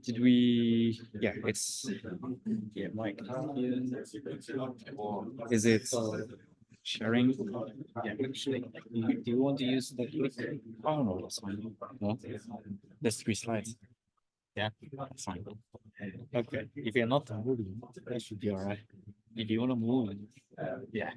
Did we? Yeah, it's Mike. Is it sharing? Yeah, actually. Do you want to use the link? Oh no, that's fine. No, there's 3 slides. Yeah, that's fine. Okay, if you're not moving, that should be all right. If you want to move, yeah.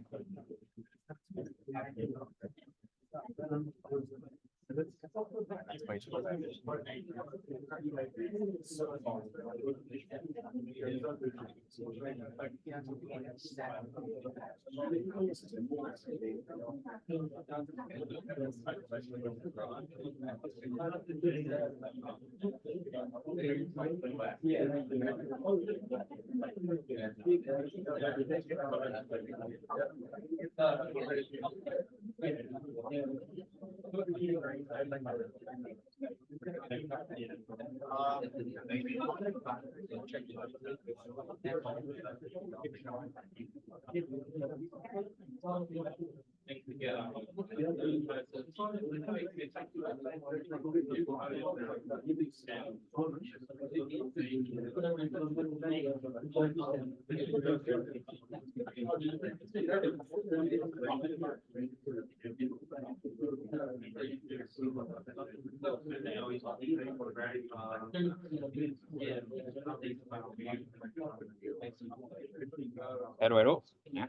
Hello. Yeah.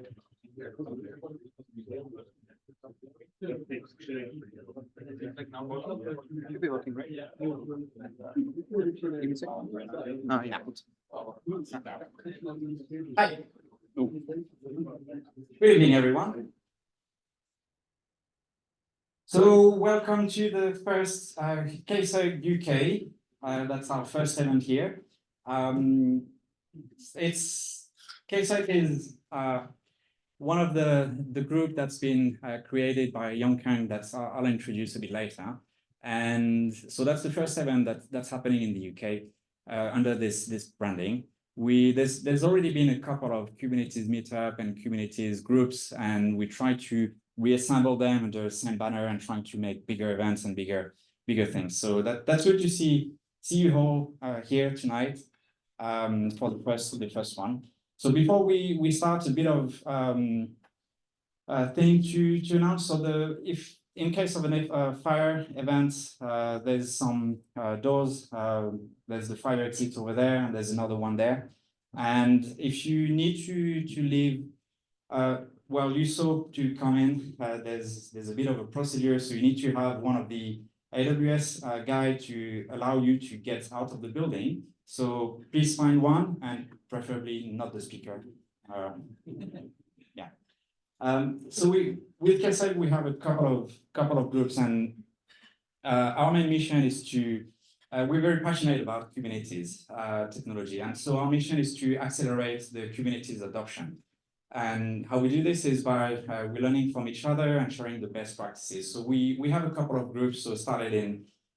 Should be working, right? Give me a second. Oh, yeah. Hi. Good evening, everyone. So, welcome to the first K8SUG UK. That's our first event here. K8SUG is one of the group that's been created by Youngkang that I'll introduce a bit later. And so that's the first event that's happening in the UK under this branding. There's already been a couple of Kubernetes Meetup and Kubernetes groups, and we try to reassemble them under the same banner and trying to make bigger events and bigger things. So that's good to see you all here tonight for the first one. So before we start, a bit of thing to announce. So if in case of a fire event, there's some doors. There's the fire exit over there, and there's another one there. And if you need to leave, well, you saw to come in. There's a bit of a procedure, so you need to have one of the AWS guy to allow you to get out of the building. So please find one, and preferably not the speaker. Yeah. So with K8SUG, we have a couple of groups, and our main mission is to. We're very passionate about Kubernetes technology, and so our mission is to accelerate the Kubernetes adoption. And how we do this is by we're learning from each other and sharing the best practices. So we have a couple of groups. So started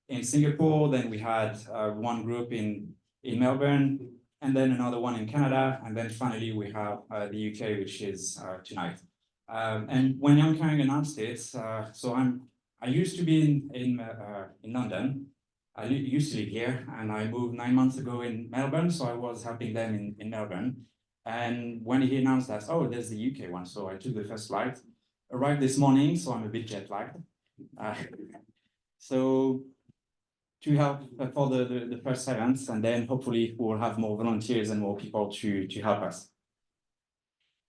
in Singapore, then we had one group in Melbourne, and then another one in Canada, and then finally we have the UK, which is tonight. And when Youngkang announced it, so I used to be in London. I used to live here, and I moved 9 months ago in Melbourne, so I was helping them in Melbourne. And when he announced that, oh, there's the UK one, so I took the first flight, arrived this morning, so I'm a bit jet lagged. So to help for the first events, and then hopefully we'll have more volunteers and more people to help us.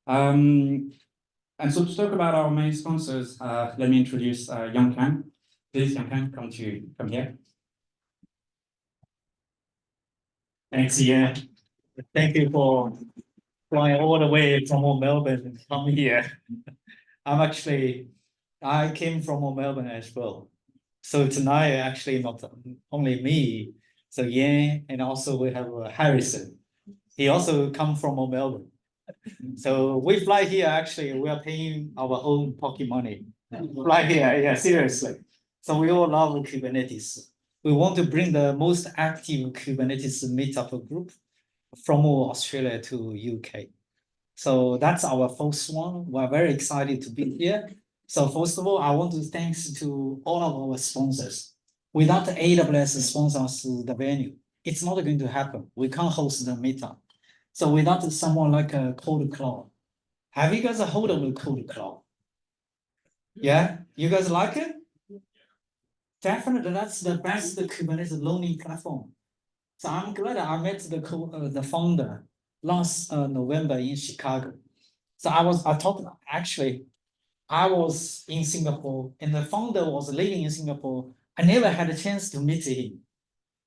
And so to talk about our main sponsors, let me introduce Youngkang. Please, Youngkang, come here. Thanks, Ian. Thank you for flying all the way from Melbourne to come here. I came from Melbourne as well. So tonight, actually, not only me, so Yan, and also we have Harrison. He also come from Melbourne. So we fly here, actually, we are paying our own pocket money. Fly here, yeah, seriously. So we all love Kubernetes. We want to bring the most active Kubernetes meetup group from Australia to UK. So that's our first one. We're very excited to be here. So first of all, I want to thanks to all of our sponsors. Without AWS sponsors the venue, it's not going to happen. We can't host the meetup. So without someone like a Code Cloud, have you guys heard of the Code Cloud? Yeah, you guys like it? Definitely, that's the best Kubernetes learning platform. So I'm glad I met the founder last November in Chicago. So I was in Singapore and the founder was living in Singapore. I never had a chance to meet him.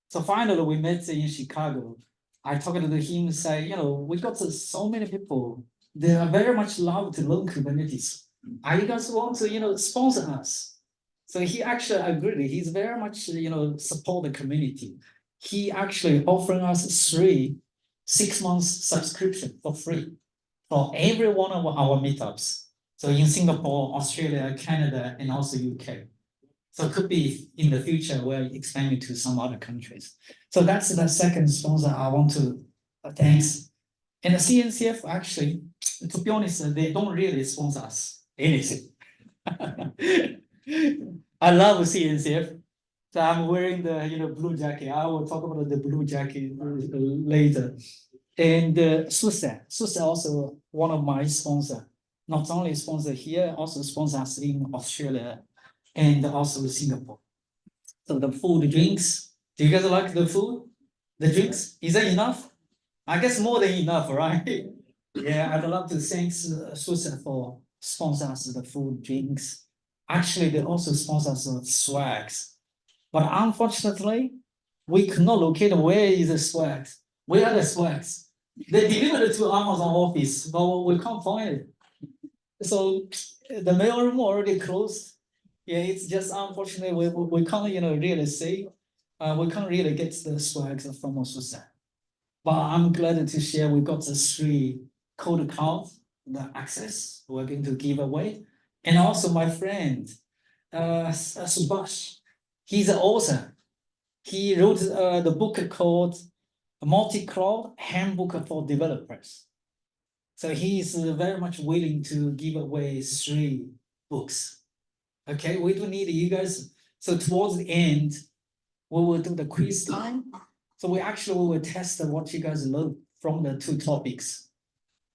So finally we met in Chicago. I talked to him, say, we got so many people. They are very much love to learn Kubernetes. Are you guys want to, sponsor us? So he actually agreed. He's very much, support the community. He actually offering us 6 months subscription for free for every one of our meetups. So in Singapore, Australia, Canada, and also UK. So it could be in the future we're expanding to some other countries. So that's the second sponsor I want to thanks. And the CNCF actually, to be honest, they don't really sponsor us anything. I love CNCF. So I'm wearing the blue jacket. I will talk about the blue jacket later. And SUSE also one of my sponsors. Not only sponsor here, also sponsors in Australia and also Singapore. So the food, drinks. Do you guys like the food? The drinks? Is that enough? I guess more than enough, right? Yeah, I'd love to thank SUSE for sponsors the food, drinks. Actually, they also sponsor the swags. But unfortunately, we could not locate where is the swags. Where are the swags? They delivered it to Amazon office, but we can't find it. So the mailroom already closed. Yeah, it's just unfortunate we can't really see. We can't really get the swags from SUSE. But I'm glad to share we got the 3 Code Cloud, the access we're going to give away. And also my friend, Subhash, he's an author. He wrote the book called Multi-Cloud Handbook for Developers. So he is very much willing to give away 3 books. Okay, we don't need you guys. So towards the end, we will do the quiz time. So we will test what you guys learned from the 2 topics.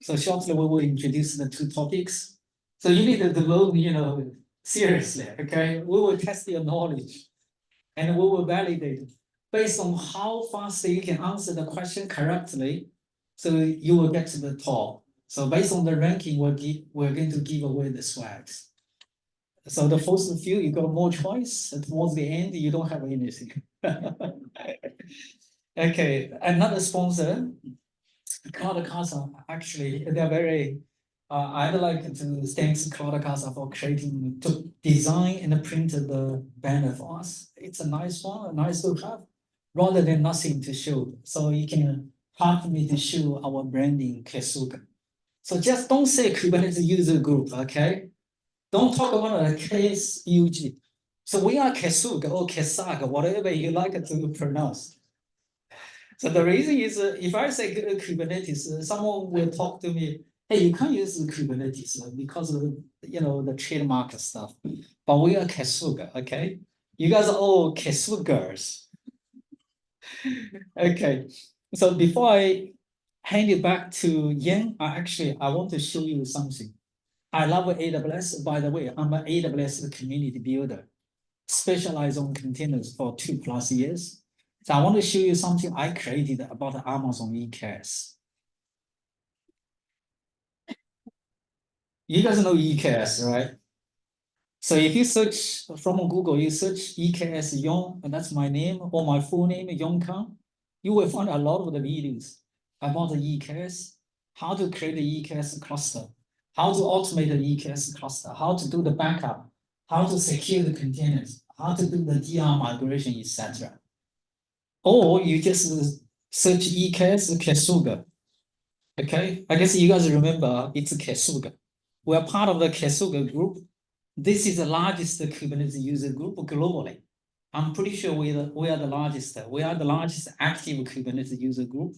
So shortly we will introduce the 2 topics. So you need to learn, seriously, okay? We will test your knowledge and we will validate it based on how fast you can answer the question correctly. So you will get to the top. So based on the ranking, we're going to give away the swags. So the first few, you got more choice. And towards the end, you don't have anything. Okay, another sponsor, CloudCasa. Actually, they're very. I'd like to thank CloudCasa for to design and print the banner for us. It's a nice one, nice to have, rather than nothing to show. So you can help me to show our branding K8SUG. So just don't say Kubernetes user group, okay? Don't talk about a K8SUG. So we are K8SUG or K8SUG, whatever you like to pronounce. So the reason is, if I say Kubernetes, someone will talk to me, hey, you can't use Kubernetes because of the trademark stuff. But we are K8SUG, okay? You guys are all K8SUGers. Okay, so before I hand it back to Yan, I want to show you something. I love AWS. By the way, I'm an AWS community builder, specialized on containers for 2+ years. So I want to show you something I created about Amazon EKS. You guys know EKS, right? So if you search from Google, you search EKS Yong, and that's my name or my full name, Yong Kang, you will find a lot of the videos about the EKS, how to create the EKS cluster, how to automate the EKS cluster, how to do the backup, how to secure the containers. how to do the DR migration, etc. Or you just search EKS KSUG. Okay, I guess you guys remember it's KSUG. We are part of the KSUG group. This is the largest Kubernetes user group globally. I'm pretty sure we are the largest. We are the largest active Kubernetes user group.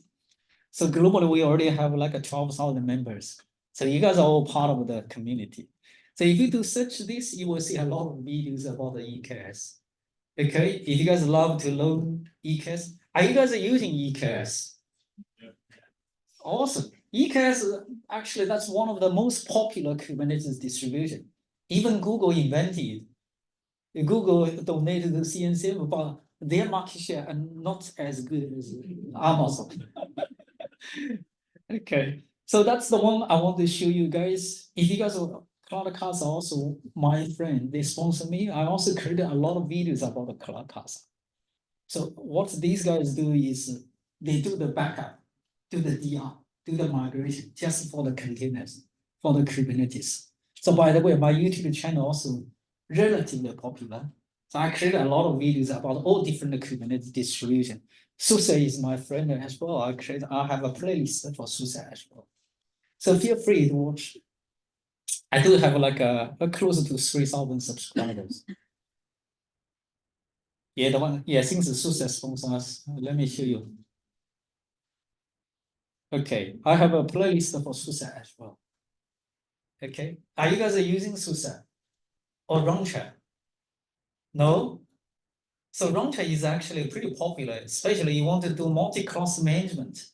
So globally, we already have like 12,000 members. So you guys are all part of the community. So if you do search this, you will see a lot of videos about the EKS. Okay, if you guys love to learn EKS, are you guys using EKS? Yeah. Awesome. EKS, actually, that's one of the most popular Kubernetes distribution. Even Google invented. Google donated to CNCF, but their market share are not as good as Amazon. Okay, so that's the one I want to show you guys. If you guys are CloudCasa, also my friend, they sponsor me. I also created a lot of videos about the CloudCasa. So what these guys do is they do the backup, do the DR, do the migration just for the containers, for the Kubernetes. So by the way, my YouTube channel also relatively popular. So I created a lot of videos about all different Kubernetes distribution. SUSE is my friend as well. I have a playlist for SUSE as well. So feel free to watch. I do have like a close to 3,000 subscribers. Yeah, the one, yeah, since the SUSE sponsors, let me show you. Okay, I have a playlist for SUSE as well. Okay, are you guys using SUSE or Rancher? No? So Rancher is actually pretty popular, especially you want to do multi-cluster management.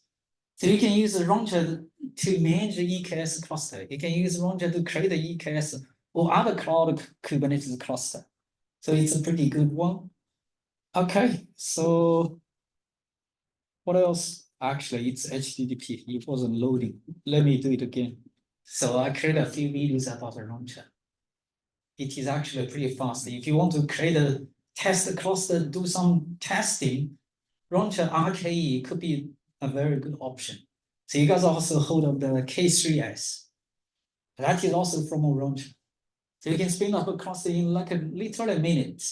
So you can use Rancher to manage the EKS cluster. You can use Rancher to create the EKS or other cloud Kubernetes cluster. So it's a pretty good one. Okay, so what else? Actually, it's HTTP. It wasn't loading. Let me do it again. So I created a few videos about the Rancher. It is actually pretty fast. If you want to create a test cluster, do some testing, Rancher RKE could be a very good option. So you guys also hold up the K3S. That is also from a Rancher. So you can spin up a cluster in like literally a minute.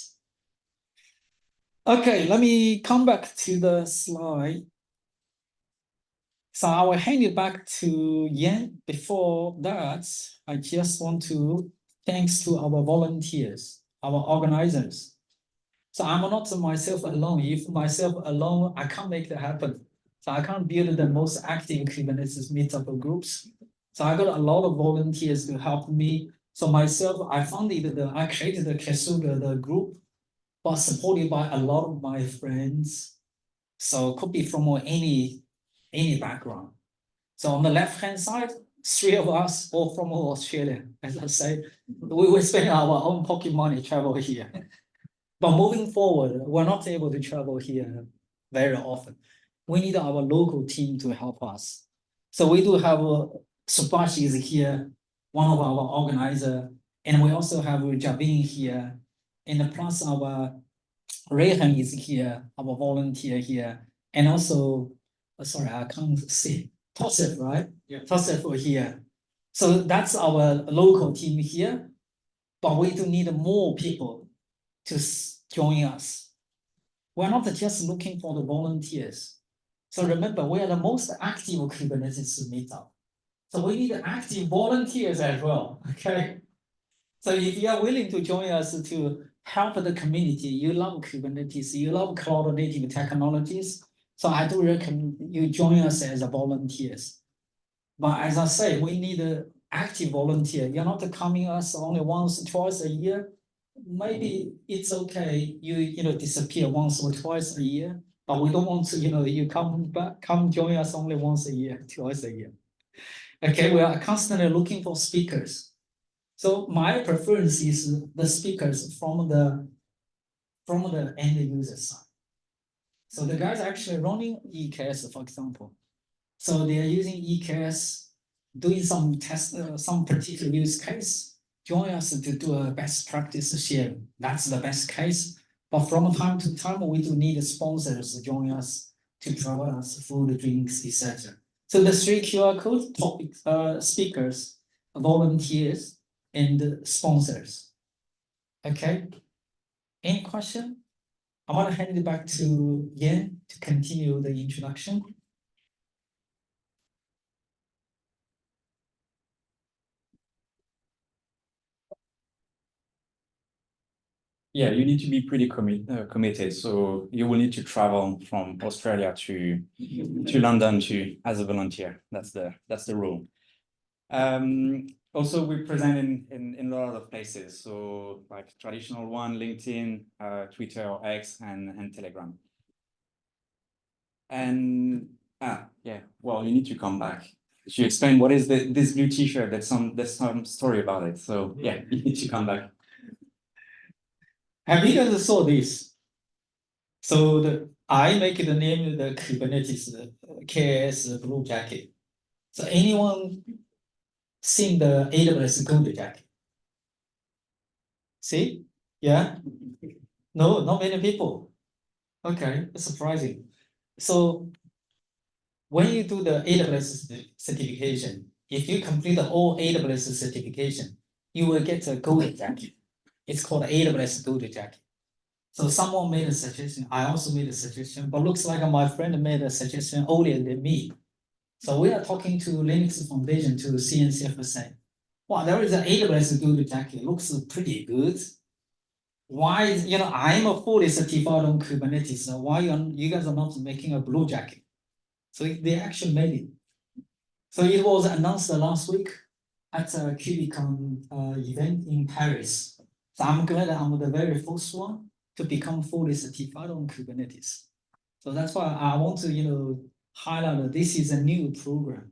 Okay, let me come back to the slide. So I will hand it back to Yan. Before that, I just want to thanks to our volunteers, our organizers. So I'm not myself alone. If myself alone, I can't make that happen. So I can't build the most active Kubernetes meetup groups. So I got a lot of volunteers to help me. So myself, I created the KSUG, the group, but supported by a lot of my friends. So it could be from any background. So on the left-hand side, 3 of us, all from Australia. As I say, we spend our own pocket money travel here. But moving forward, we're not able to travel here very often. We need our local team to help us. So we do have Subhash is here, one of our organizer, and we also have Javin here, and plus our Rehan is here, our volunteer here, and also, sorry, I can't see, Tosef, right? Yeah. Tosef here. So that's our local team here, but we do need more people to join us. We're not just looking for the volunteers. So remember, we are the most active Kubernetes meetup. So we need active volunteers as well, okay? So if you are willing to join us to help the community, you love Kubernetes, you love cloud native technologies, so I do recommend you join us as volunteers. But as I say, we need an active volunteer. You're not coming us only once, twice a year. Maybe it's okay, you disappear once or twice a year, but we don't want to, you come join us only once a year, twice a year. Okay, we are constantly looking for speakers. So my preference is the speakers from the end user side. So the guys actually running EKS, for example. So they are using EKS, doing some test, some particular use case. Join us to do a best practice sharing. That's the best case. But from time to time, we do need sponsors to join us to provide us food, drinks, etc. So the 3 QR code topics, speakers, volunteers, and sponsors. Okay. Any question? I want to hand it back to Yan to continue the introduction. Yeah, you need to be pretty committed. So you will need to travel from Australia to London as a volunteer. That's the rule. Also, we present in a lot of places. So like traditional one, LinkedIn, Twitter or X, and Telegram. And yeah, well, you need to come back to explain what is this blue T-shirt. There's some story about it. So yeah, you need to come back. Have you guys saw this? So I make the name the Kubernetes KS blue jacket. So anyone seen the AWS gold jacket? See? Yeah? No, not many people. Okay, it's surprising. So when you do the AWS certification, if you complete the all AWS certification, you will get a gold jacket. It's called AWS gold jacket. So someone made a suggestion. I also made a suggestion, but looks like my friend made a suggestion earlier than me. So we are talking to Linux Foundation to CNCF say, well, there is an AWS gold jacket. Looks pretty good. Why, I'm a fully certified on Kubernetes. So why you guys are not making a blue jacket? So they actually made it. So it was announced last week at a KubeCon event in Paris. So I'm glad I'm the very first one to become fully certified on Kubernetes. So that's why I want to, highlight that this is a new program.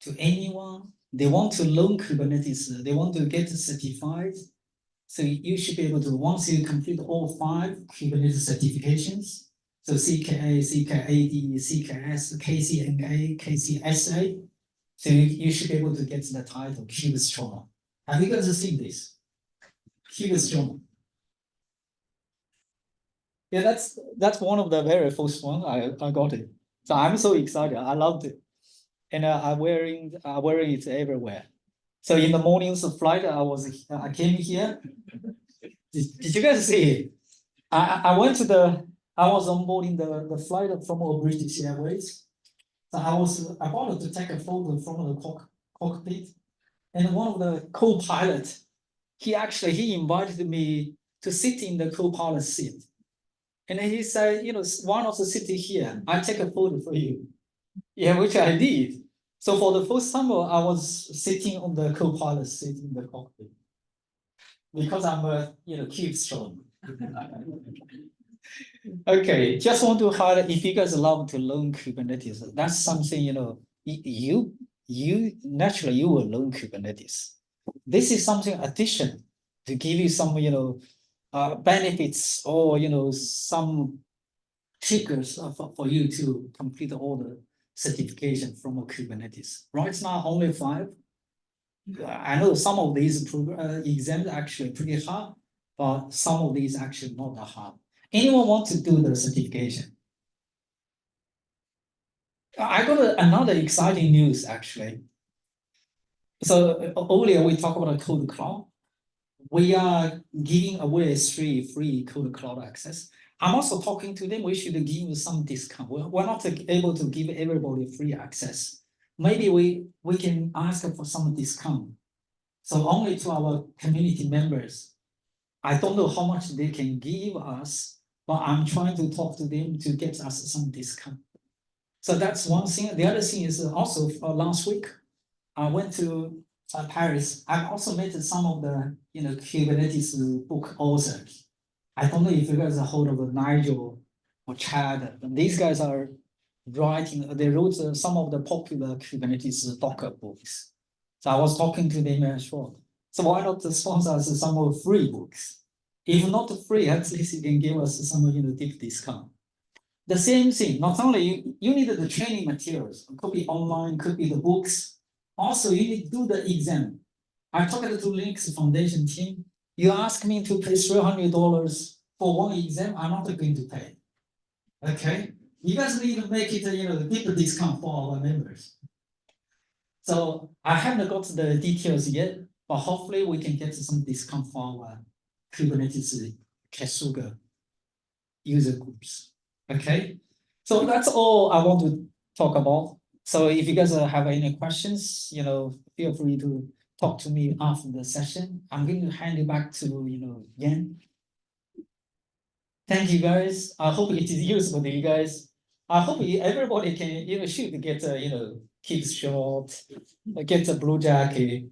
To anyone, they want to learn Kubernetes, they want to get certified. So you should be able to, once you complete all 5 Kubernetes certifications, so CKA, CKAD, CKS, KCNA, KCSA, so you should be able to get the title Kubestrong. Have you guys seen this? Kubestrong. Yeah, that's one of the very first one I got it. So I'm so excited. I loved it, and I'm wearing it everywhere. So in the morning's flight, I came here. Did you guys see it? I was onboarding the flight from British Airways. So I was about to take a photo from the cockpit, and one of the co-pilot, he invited me to sit in the co-pilot seat. And he said, why not sit here? I take a photo for you. Yeah, which I did. So for the first time, I was sitting on the co-pilot seat in the cockpit because I'm a cube strong. Okay, just want to highlight, if you guys love to learn Kubernetes, that's something you naturally you will learn Kubernetes. This is something addition to give you some benefits or some triggers for you to complete all the certification from a Kubernetes. Right now, only 5. I know some of these exams actually pretty hard, but some of these actually not that hard. Anyone want to do the certification? I got another exciting news actually. So earlier we talked about Code Cloud. We are giving away free Code Cloud access. I'm also talking to them. We should give you some discount. We're not able to give everybody free access. Maybe we can ask for some discount. So only to our community members. I don't know how much they can give us, but I'm trying to talk to them to get us some discount. So that's one thing. The other thing is also last week, I went to Paris. I also met some of the Kubernetes book authors. I don't know if you guys are heard of Nigel or Chad. These guys are writing. They wrote some of the popular Kubernetes Docker books. So I was talking to them as well. So why not sponsor us some of free books? If not free, at least you can give us some deep discount. The same thing. Not only you need the training materials. It could be online, could be the books. Also, you need to do the exam. I talked to Linux Foundation team. You ask me to pay $300 for one exam, I'm not going to pay. Okay, you guys need to make it a deep discount for our members. So I haven't got the details yet, but hopefully we can get some discount for our Kubernetes K8SUG user groups. Okay, so that's all I want to talk about. So if you guys have any questions, feel free to talk to me after the session. I'm going to hand it back to Yan. Thank you guys. I hope it is useful to you guys. I hope everybody can should get keep short, get a blue jacket.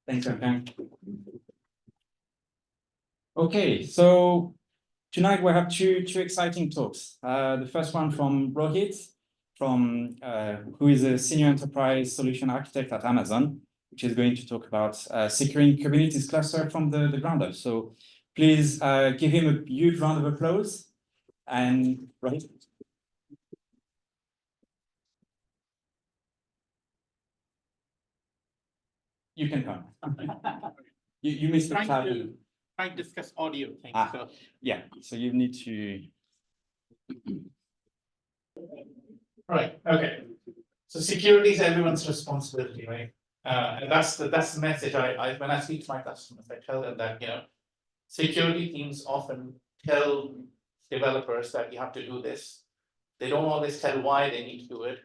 Thanks, Frank. Okay, so tonight we have two exciting talks. The first one from Rohit, who is a senior enterprise solution architect at Amazon, which is going to talk about securing Kubernetes cluster from the ground up. So please give him a huge round of applause. And Rohit. You can come. You missed the cloud. Trying to discuss audio things. So. Yeah, so you need to. Right. Okay. So security is everyone's responsibility, right? And that's the message I when I speak to my customers, I tell them that security teams often tell developers that you have to do this. They don't always tell why they need to do it.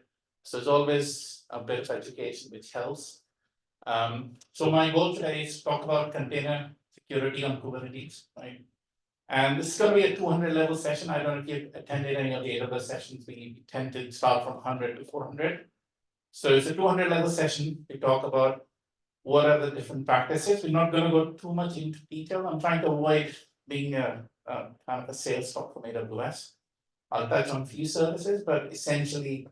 So it's always a bit of education which helps. So my goal today is to talk about container security on Kubernetes, right? And this is going to be a 200 level session. I don't know if you've attended any of the other sessions. We tend to start from 100 to 400. So it's a 200 level session. We talk about what are the different practices. We're not going to go too much into detail. I'm trying to avoid being a kind of a sales talk from AWS. I'll touch on few services, but essentially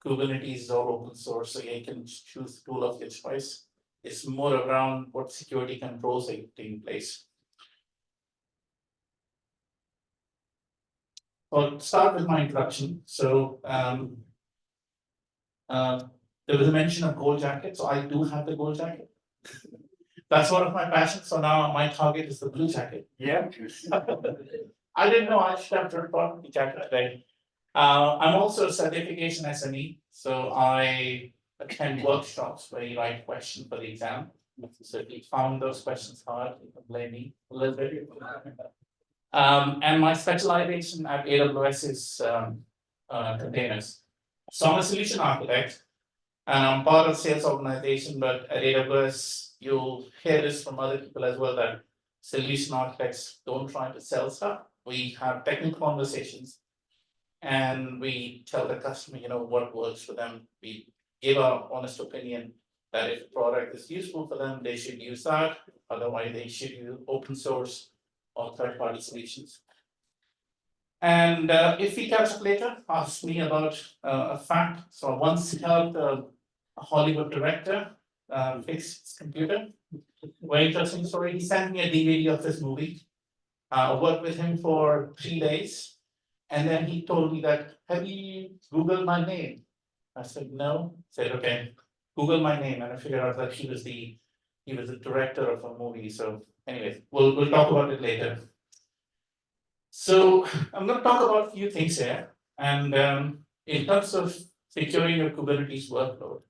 Kubernetes is all open source, so you can choose the tool of your choice. It's more around what security controls are taking place. I'll start with my introduction. So there was a mention of gold jacket, so I do have the gold jacket. That's one of my passions. So now my target is the blue jacket. Yeah. I didn't know I should have brought the jacket today. I'm also a certification SME, so I attend workshops where you write questions for the exam. So if you found those questions hard, you can blame me a little bit. And my specialization at AWS is containers. So I'm a solution architect, and I'm part of sales organization, but at AWS, you'll hear this from other people as well, that solution architects don't try to sell stuff. We have technical conversations, and we tell the customer, what works for them. We give our honest opinion that if a product is useful for them, they should use that. Otherwise, they should use open source or third-party solutions. And if we catch up later, ask me about a fact. So I once helped a Hollywood director fix his computer. Very interesting story. He sent me a DVD of this movie. I worked with him for 3 days. And then he told me that, have you Googled my name? I said, no. He said, okay, Google my name. And I figured out that he was the director of a movie. So anyways, we'll talk about it later. So I'm going to talk about a few things here. And in terms of securing your Kubernetes workload,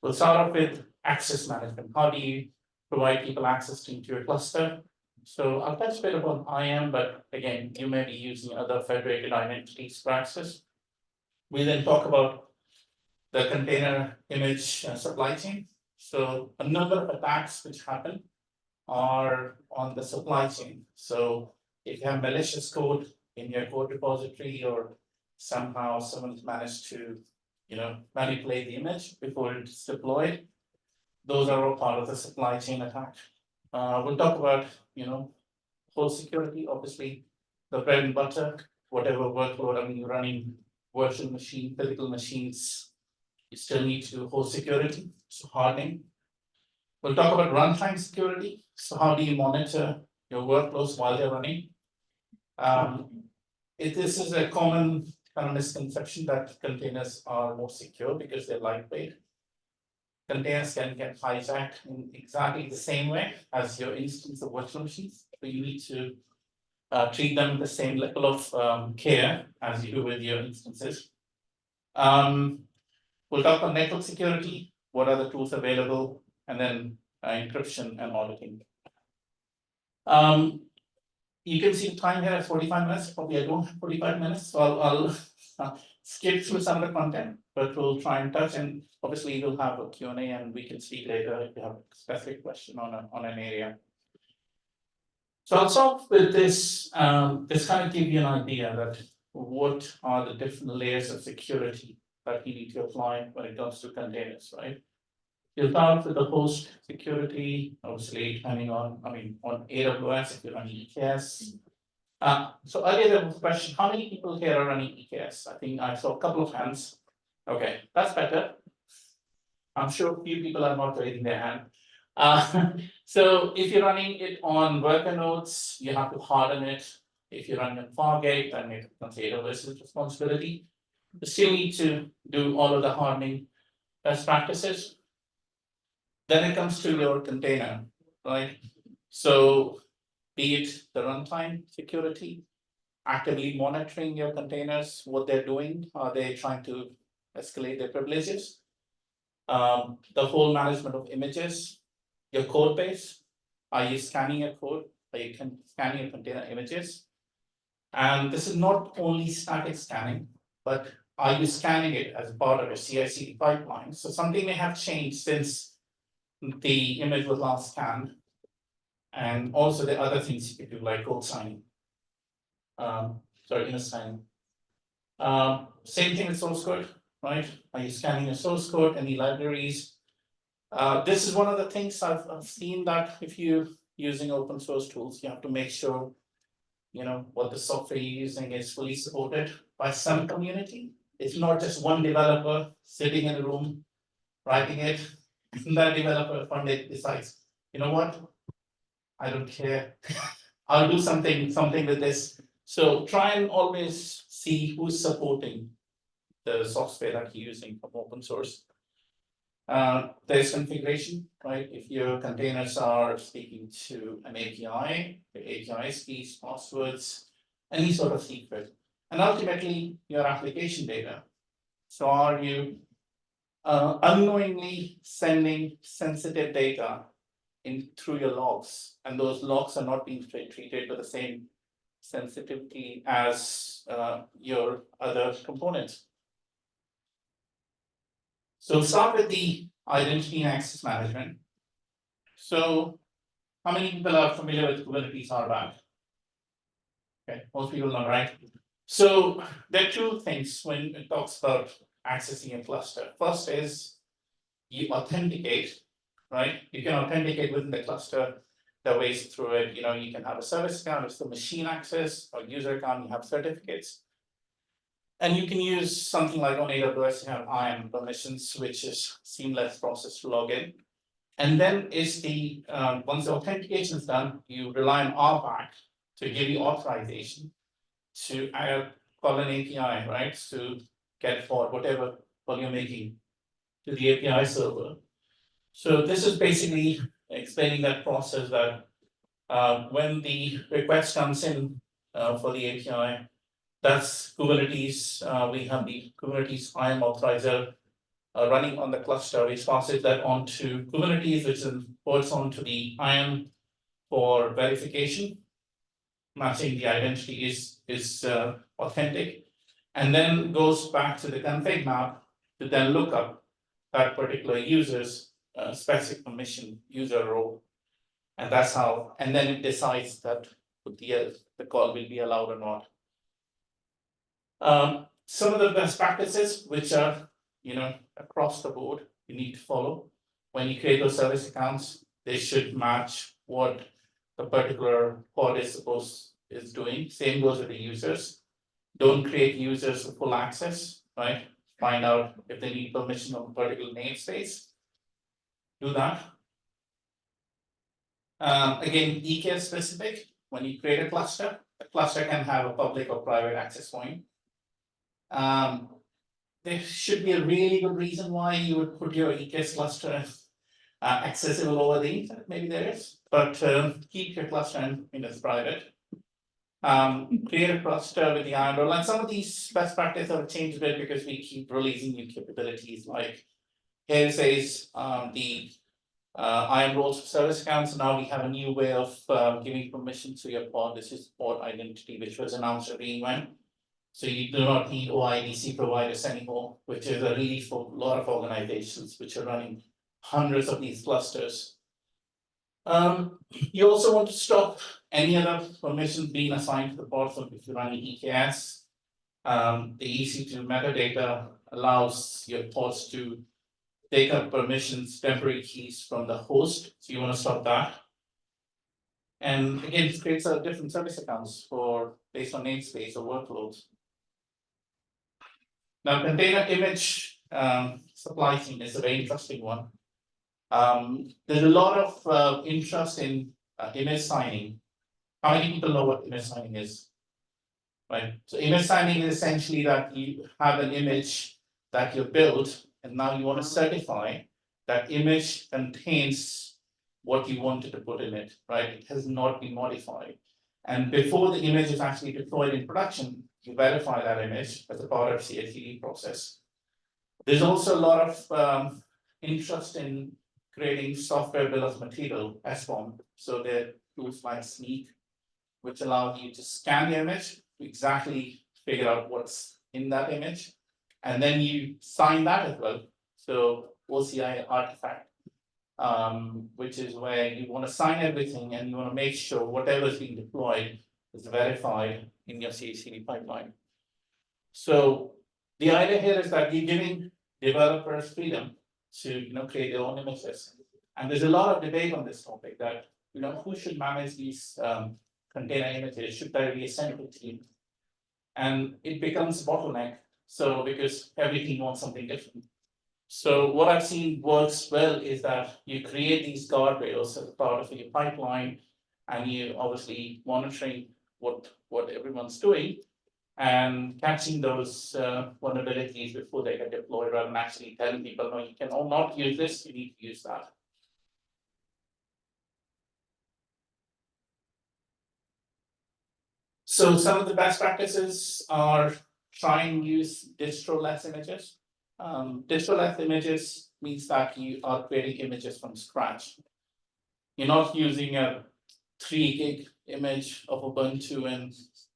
we'll start off with access management. How do you provide people access into your cluster? So I'll touch a bit about IAM, but again, you may be using other federated identities for access. We then talk about the container image supply chain. So a number of attacks which happen are on the supply chain. So if you have malicious code in your code repository, or somehow someone's managed to, manipulate the image before it's deployed, those are all part of the supply chain attack. We'll talk about, host security, obviously the bread and butter, whatever workload, you're running virtual machine, physical machines, you still need to do host security, so hardening. We'll talk about runtime security. So how do you monitor your workloads while they're running? This is a common kind of misconception that containers are more secure because they're lightweight. Containers can get hijacked in exactly the same way as your instance of virtual machines. So you need to treat them the same level of care as you do with your instances. We'll talk about network security, what are the tools available, and then encryption and auditing. You can see the time here at 45 minutes. Probably I don't have 45 minutes, so I'll skip through some of the content, but we'll try and touch, and obviously we'll have a Q&A and we can speak later if you have a specific question on an area. So I'll start with this. This kind of give you an idea that what are the different layers of security that you need to apply when it comes to containers, right? You'll start with the host security, obviously, depending on, on AWS, if you're running EKS. So earlier there was a question, how many people here are running EKS? I think I saw a couple of hands. Okay, that's better. I'm sure a few people are not raising their hand. So if you're running it on worker nodes, you have to harden it. If you're running on Fargate, then it becomes AWS's responsibility. You still need to do all of the hardening best practices. Then it comes to your container, right? So be it the runtime security, actively monitoring your containers, what they're doing, are they trying to escalate their privileges? The whole management of images, your code base, are you scanning your code? Are you scanning your container images? And this is not only static scanning, but are you scanning it as part of a CI/CD pipeline? So something may have changed since the image was last scanned, and also the other things you could do like code signing. Inner signing. Same thing with source code, right? Are you scanning your source code, any libraries? This is one of the things I've seen, that if you're using open source tools, you have to make sure, what the software you're using is fully supported by some community. It's not just one developer sitting in a room writing it. That developer funded decides, you know what? I don't care. I'll do something with this. So try and always see who's supporting the software that you're using from open source. There's configuration, right? If your containers are speaking to an API, the API keys, passwords, any sort of secret, and ultimately your application data. So are you unknowingly sending sensitive data in through your logs, and those logs are not being treated with the same sensitivity as your other components? So start with the identity and access management. So how many people are familiar with Kubernetes RBAC? Okay, most people know, right? So there are two things when it talks about accessing a cluster. First is you authenticate, right? You can authenticate within the cluster the ways through it. You can have a service account, it's the machine access, or user account, you have certificates. And you can use something like on AWS, you have IAM permissions, which is seamless process to log in. And then is the once the authentication is done, you rely on RBAC to give you authorization to call an API, right? To get for whatever call you're making to the API server. So this is basically explaining that process, that when the request comes in for the API, that's Kubernetes. We have the Kubernetes IAM authorizer running on the cluster, which passes that on to Kubernetes, which imports onto the IAM for verification, matching the identity is authentic, and then goes back to the config map to then look up that particular user's specific permission user role, and that's how, and then it decides that the call will be allowed or not. Some of the best practices, which are across the board, you need to follow when you create those service accounts. They should match what the particular pod is doing. Same goes with the users. Don't create users with full access, right? Find out if they need permission of a particular namespace. Do that. Again, EKS specific. When you create a cluster can have a public or private access point. There should be a really good reason why you would put your EKS cluster accessible over the internet. Maybe there is, but keep your cluster as private. Create a cluster with the iron role, and some of these best practices have changed a bit because we keep releasing new capabilities. Like here it says the IAM roles for service accounts. Now we have a new way of giving permission to your pod. This is pod identity, which was announced at reInvent. So you do not need OIDC providers anymore, which is a relief for a lot of organizations which are running hundreds of these clusters. You also want to stop any other permissions being assigned to the pod. So if you're running EKS, the EC2 metadata allows your pods to take up permissions, temporary keys from the host. So you want to stop that. And again, it creates a different service accounts for based on namespace or workloads. Now, container image supply chain is a very interesting one. There's a lot of interest in image signing. How many people know what image signing is? Right. So image signing is essentially that you have an image that you built, and now you want to certify that image contains what you wanted to put in it, right? It has not been modified. And before the image is actually deployed in production, you verify that image as a part of CI/CD process. There's also a lot of interest in creating software bill of material SBOM. So there are tools like Sneak, which allow you to scan the image to exactly figure out what's in that image. And then you sign that as well. So OCI artifact, which is where you want to sign everything and you want to make sure whatever is being deployed is verified in your CI/CD pipeline. So the idea here is that you're giving developers freedom to create their own images. And there's a lot of debate on this topic that who should manage these container images? Should there be a central team? And it becomes a bottleneck. So because everything wants something different. So what I've seen works well is that you create these guardrails as part of your pipeline, and you obviously monitoring what everyone's doing and catching those vulnerabilities before they get deployed, rather than actually telling people, no, you can not use this, you need to use that. So some of the best practices are try and use distro-less images. Distro-less images means that you are creating images from scratch. You're not using a 3 gig image of Ubuntu and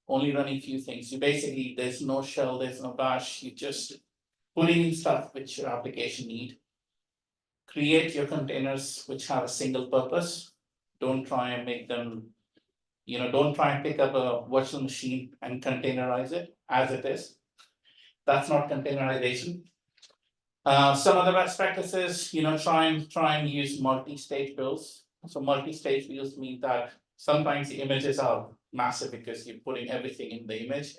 only running a few things. You basically, there's no shell, there's no bash, you just putting in stuff which your application need. Create your containers which have a single purpose. Don't try and make them, don't try and pick up a virtual machine and containerize it as it is. That's not containerization. Some other best practices, try and use multi-stage builds. So multi-stage builds mean that sometimes the images are massive because you're putting everything in the image.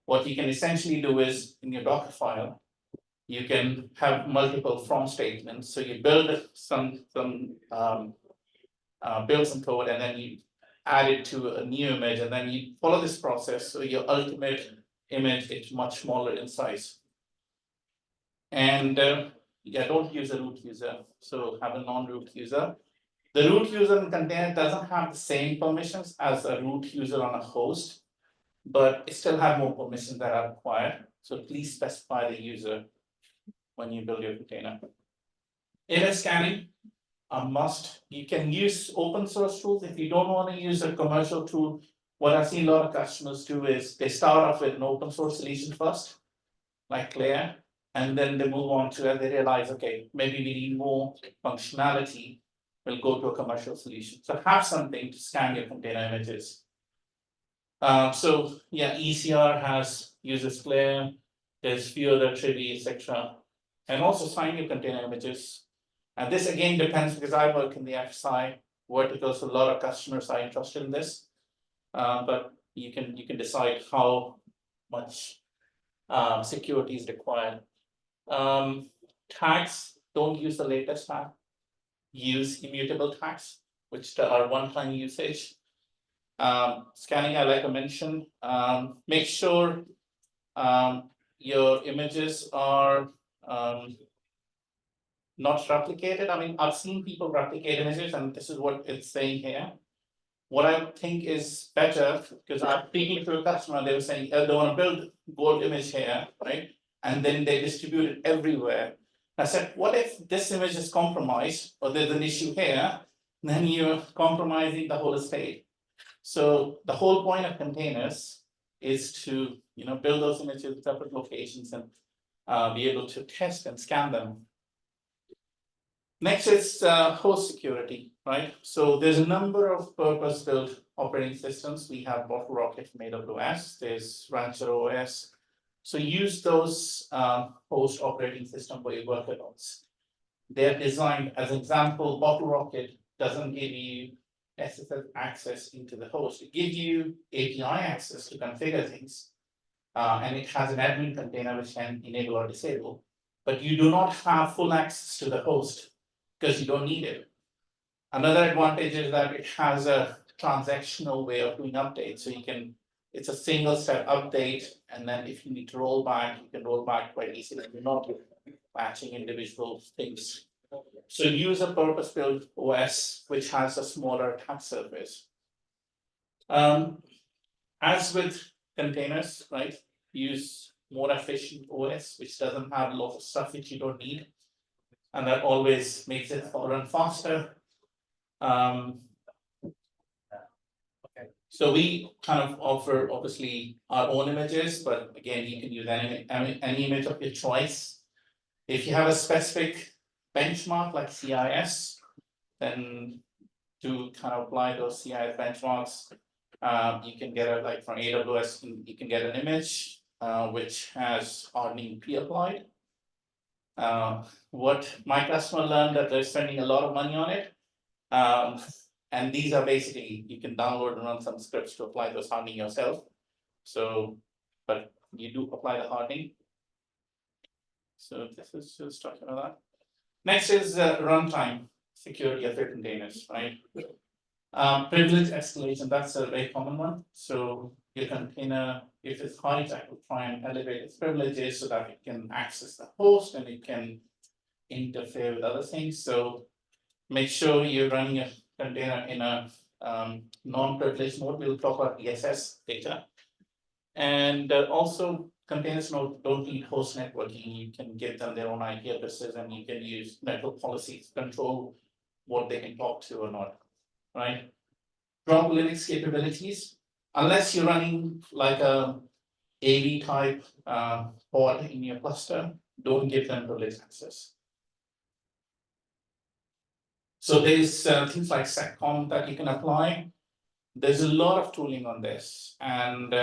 What you can essentially do is in your Docker file, you can have multiple from statements. So you build some build some code, and then you add it to a new image, and then you follow this process. So your ultimate image is much smaller in size. And don't use a root user. So have a non-root user. The root user in container doesn't have the same permissions as a root user on a host, but it still have more permissions that are required. So please specify the user when you build your container. Image scanning, a must. You can use open source tools. If you don't want to use a commercial tool, what I've seen a lot of customers do is they start off with an open source solution first, like Claire, and then they move on to as they realize, okay, maybe we need more functionality, we'll go to a commercial solution. So have something to scan your container images. So yeah, ECR uses Claire, there's few other trivia, etc. And also sign your container images. And this again depends, because I work in the FSI vertical, so a lot of customers are interested in this. But you can decide how much security is required. Tags, don't use the latest tag. Use immutable tags, which are one-time usage. Scanning, I like I mentioned. Make sure your images are not replicated. I mean, I've seen people replicate images, and this is what it's saying here. What I think is better, because I'm speaking to a customer, they were saying they want to build gold image here, right? And then they distribute it everywhere. I said, what if this image is compromised or there's an issue here? Then you're compromising the whole estate. So the whole point of containers is to build those images in separate locations and be able to test and scan them. Next is host security, right? So there's a number of purpose-built operating systems. We have BottleRocket from AWS, there's Rancher OS. So use those host operating system for your workloads. They're designed, as an example, BottleRocket doesn't give you SSL access into the host. It gives you API access to configure things. And it has an admin container which can enable or disable. But you do not have full access to the host because you don't need it. Another advantage is that it has a transactional way of doing updates. So it's a single step update. And then if you need to roll back, you can roll back quite easily. You're not matching individual things. So use a purpose-built OS which has a smaller attack surface. As with containers, right? Use more efficient OS which doesn't have lots of stuff which you don't need. And that always makes it run faster. So we kind of offer obviously our own images, but again, you can use any image of your choice. If you have a specific benchmark like CIS, then to kind of apply those CIS benchmarks, you can get it like from AWS, you can get an image which has hardening pre-applied. What my customer learned that they're spending a lot of money on it. And these are basically, you can download and run some scripts to apply those hardening yourself. So, but you do apply the hardening. So this is just talking about that. Next is runtime security of your containers, right? Privilege escalation, that's a very common one. So your container, if it's hijacked, will try and elevate its privileges so that it can access the host and it can interfere with other things. So make sure you're running a container in a non-privileged mode. We'll talk about ESS data. And also containers don't need host networking. You can give them their own IP addresses and you can use network policies to control what they can talk to or not, right? Drop Linux capabilities, unless you're running like a AV type pod in your cluster, don't give them privileged access. So there's things like SecCom that you can apply. There's a lot of tooling on this, and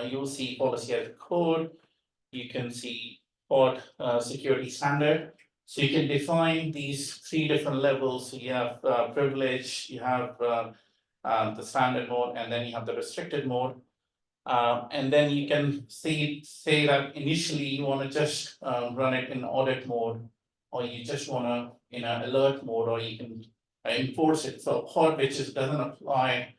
you'll see policy as code. You can see pod security standard. So you can define these 3 different levels. So you have privilege, you have the standard mode, and then you have the restricted mode. And then you can say that initially you want to just run it in audit mode, or you just want to in an alert mode, or you can enforce it. So pod which doesn't apply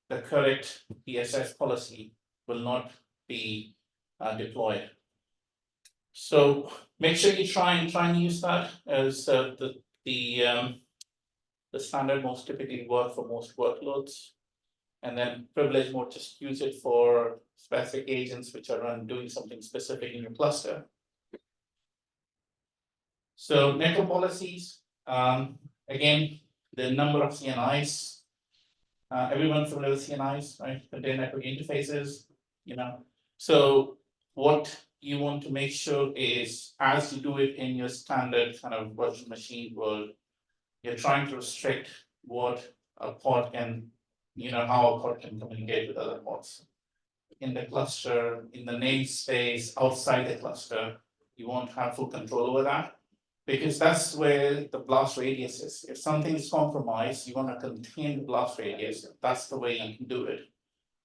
the correct PSS policy will not be deployed. So make sure you try and use that as the standard modes typically work for most workloads. And then privilege mode, just use it for specific agents which are doing something specific in your cluster. So network policies, again, the number of CNIs. Everyone familiar with CNIs, right? Container network interfaces, So what you want to make sure is, as you do it in your standard kind of virtual machine world, you're trying to restrict what a pod can, how a pod can communicate with other pods. In the cluster, in the namespace, outside the cluster, you won't have full control over that. Because that's where the blast radius is. If something is compromised, you want to contain the blast radius. That's the way you can do it.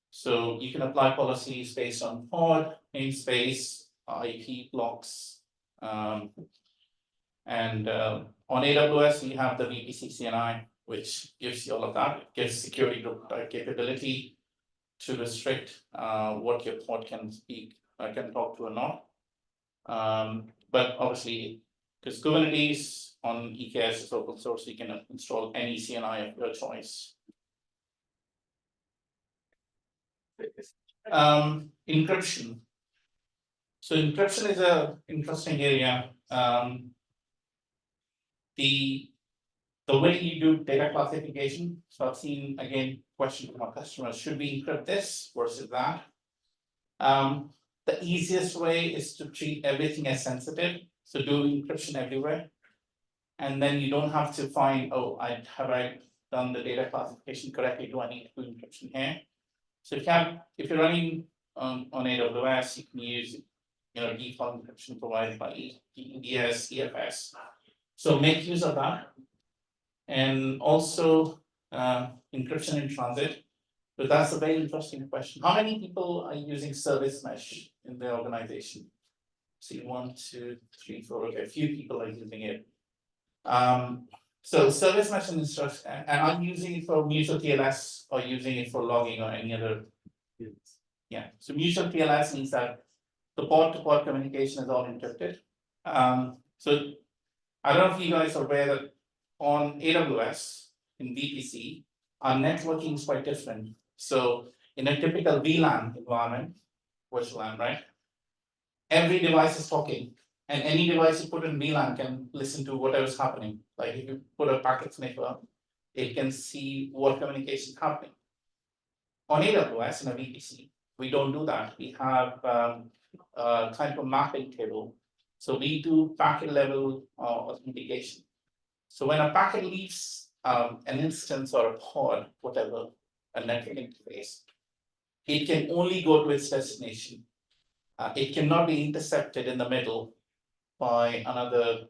So you can apply policies based on pod, namespace, IP blocks. And on AWS, we have the VPC CNI, which gives you all of that. It gives security group capability to restrict what your pod can speak, can talk to or not. But obviously, because Kubernetes on EKS is open source, you can install any CNI of your choice. Encryption. So encryption is an interesting area. the way you do data classification, so I've seen again question from our customers, should we encrypt this versus that? The easiest way is to treat everything as sensitive, so do encryption everywhere. And then you don't have to find, oh, have I done the data classification correctly? Do I need to do encryption here? So if you're running on AWS, you can use default encryption provided by EDS, EFS. So make use of that. And also encryption in transit. But that's a very interesting question. How many people are using service mesh in the organization? See, 1, 2, 3, 4. Okay, a few people are using it. So service mesh and instruction, and I'm using it for mutual TLS or using it for logging or any other. Yeah, so mutual TLS means that the port-to-port communication is all encrypted. So I don't know if you guys are aware that on AWS in VPC, our networking is quite different. So in a typical VLAN environment, virtual LAN, right? Every device is talking, and any device you put in VLAN can listen to whatever's happening. Like if you put a packet sniffer, it can see what communication is happening. On AWS in a VPC, we don't do that. We have kind of a mapping table. So we do packet level authentication. So when a packet leaves an instance or a pod, whatever, a network interface, it can only go to its destination. It cannot be intercepted in the middle by another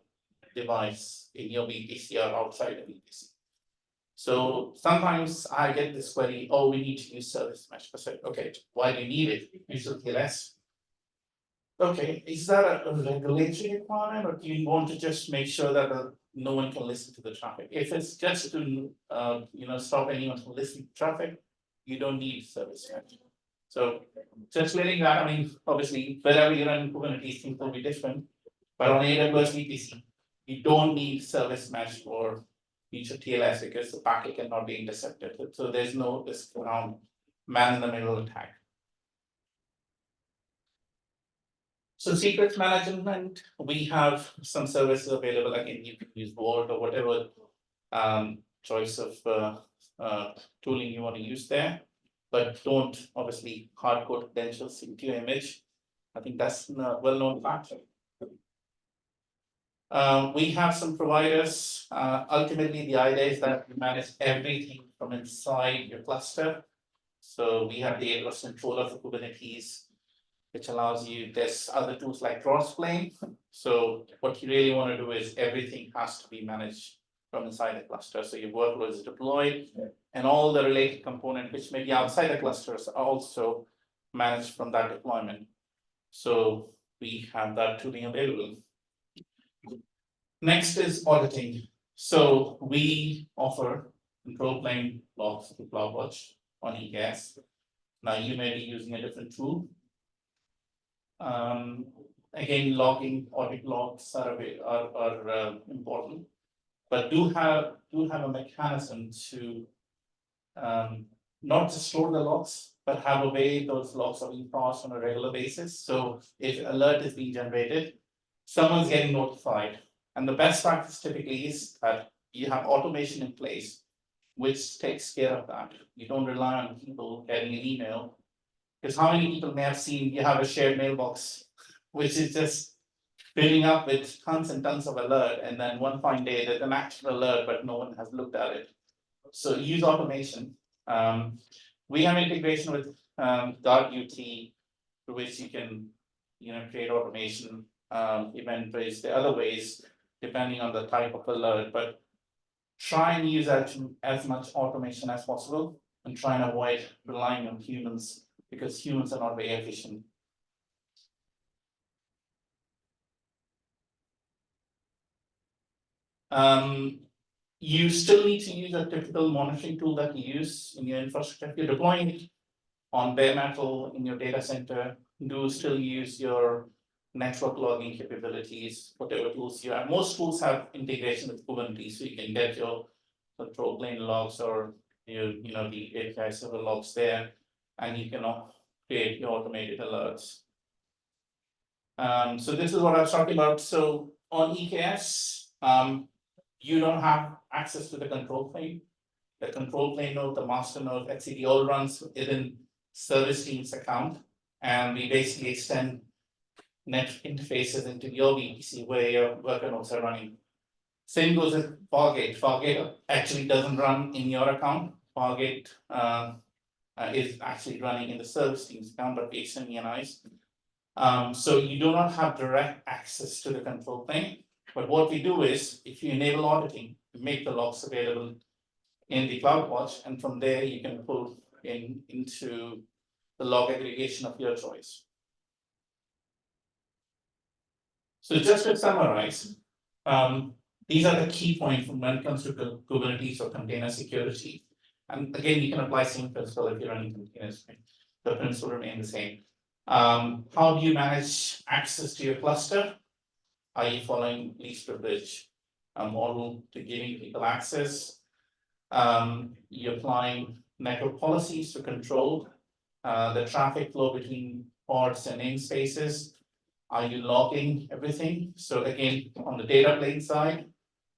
device in your VPC or outside of VPC. So sometimes I get this query, oh, we need to use service mesh. I said, okay, why do you need it? Mutual TLS. Okay, is that a regulatory requirement, or do you want to just make sure that no one can listen to the traffic? If it's just to stop anyone from listening to traffic, you don't need service mesh. So just letting that, I mean, obviously, wherever you run Kubernetes, things will be different. But on AWS VPC, you don't need service mesh or mutual TLS because the packet cannot be intercepted. So there's no risk around man-in-the-middle attack. So secrets management, we have some services available. Again, you can use Vault or whatever choice of tooling you want to use there, but don't obviously hardcode credentials into your image. I think that's a well-known fact. We have some providers. Ultimately, the idea is that we manage everything from inside your cluster. So we have the AWS controller for Kubernetes, which allows you, there's other tools like Crossplane. So what you really want to do is everything has to be managed from inside the cluster. So your workload is deployed and all the related components, which may be outside the clusters, are also managed from that deployment. So we have that tooling available. Next is auditing. So we offer control plane logs to CloudWatch on EKS. Now you may be using a different tool. Again, logging, audit logs are important, but do have a mechanism to not just store the logs, but have a way those logs are being passed on a regular basis. So if an alert is being generated, someone's getting notified. And the best practice typically is that you have automation in place, which takes care of that. You don't rely on people getting an email. Because how many people may have seen you have a shared mailbox, which is just filling up with tons and tons of alert, and then one fine day there's an actual alert, but no one has looked at it. So use automation. We have integration with GuardUT, through which you can create automation, event-based. There are other ways, depending on the type of alert, but try and use as much automation as possible and try and avoid relying on humans, because humans are not very efficient. You still need to use a typical monitoring tool that you use in your infrastructure. If you're deploying it on bare metal in your data center, do still use your network logging capabilities, whatever tools you have. Most tools have integration with Kubernetes, so you can get your control plane logs or the API server logs there, and you can create your automated alerts. So this is what I was talking about. So on EKS, you don't have access to the control plane. The control plane node, the master node, etcd all runs within service team's account. And we basically extend net interfaces into your VPC where your worker nodes are running. Same goes with Fargate. Fargate actually doesn't run in your account. Fargate is actually running in the service team's account, but based on ENIs. So you do not have direct access to the control plane. But what we do is, if you enable auditing, make the logs available in the CloudWatch, and from there you can pull into the log aggregation of your choice. So just to summarize, these are the key points when it comes to Kubernetes or container security. And again, you can apply same principle if you're running containers. The principle remain the same. How do you manage access to your cluster? Are you following least privilege model to giving people access? You're applying network policies to control the traffic flow between pods and namespaces. Are you logging everything? So again, on the data plane side,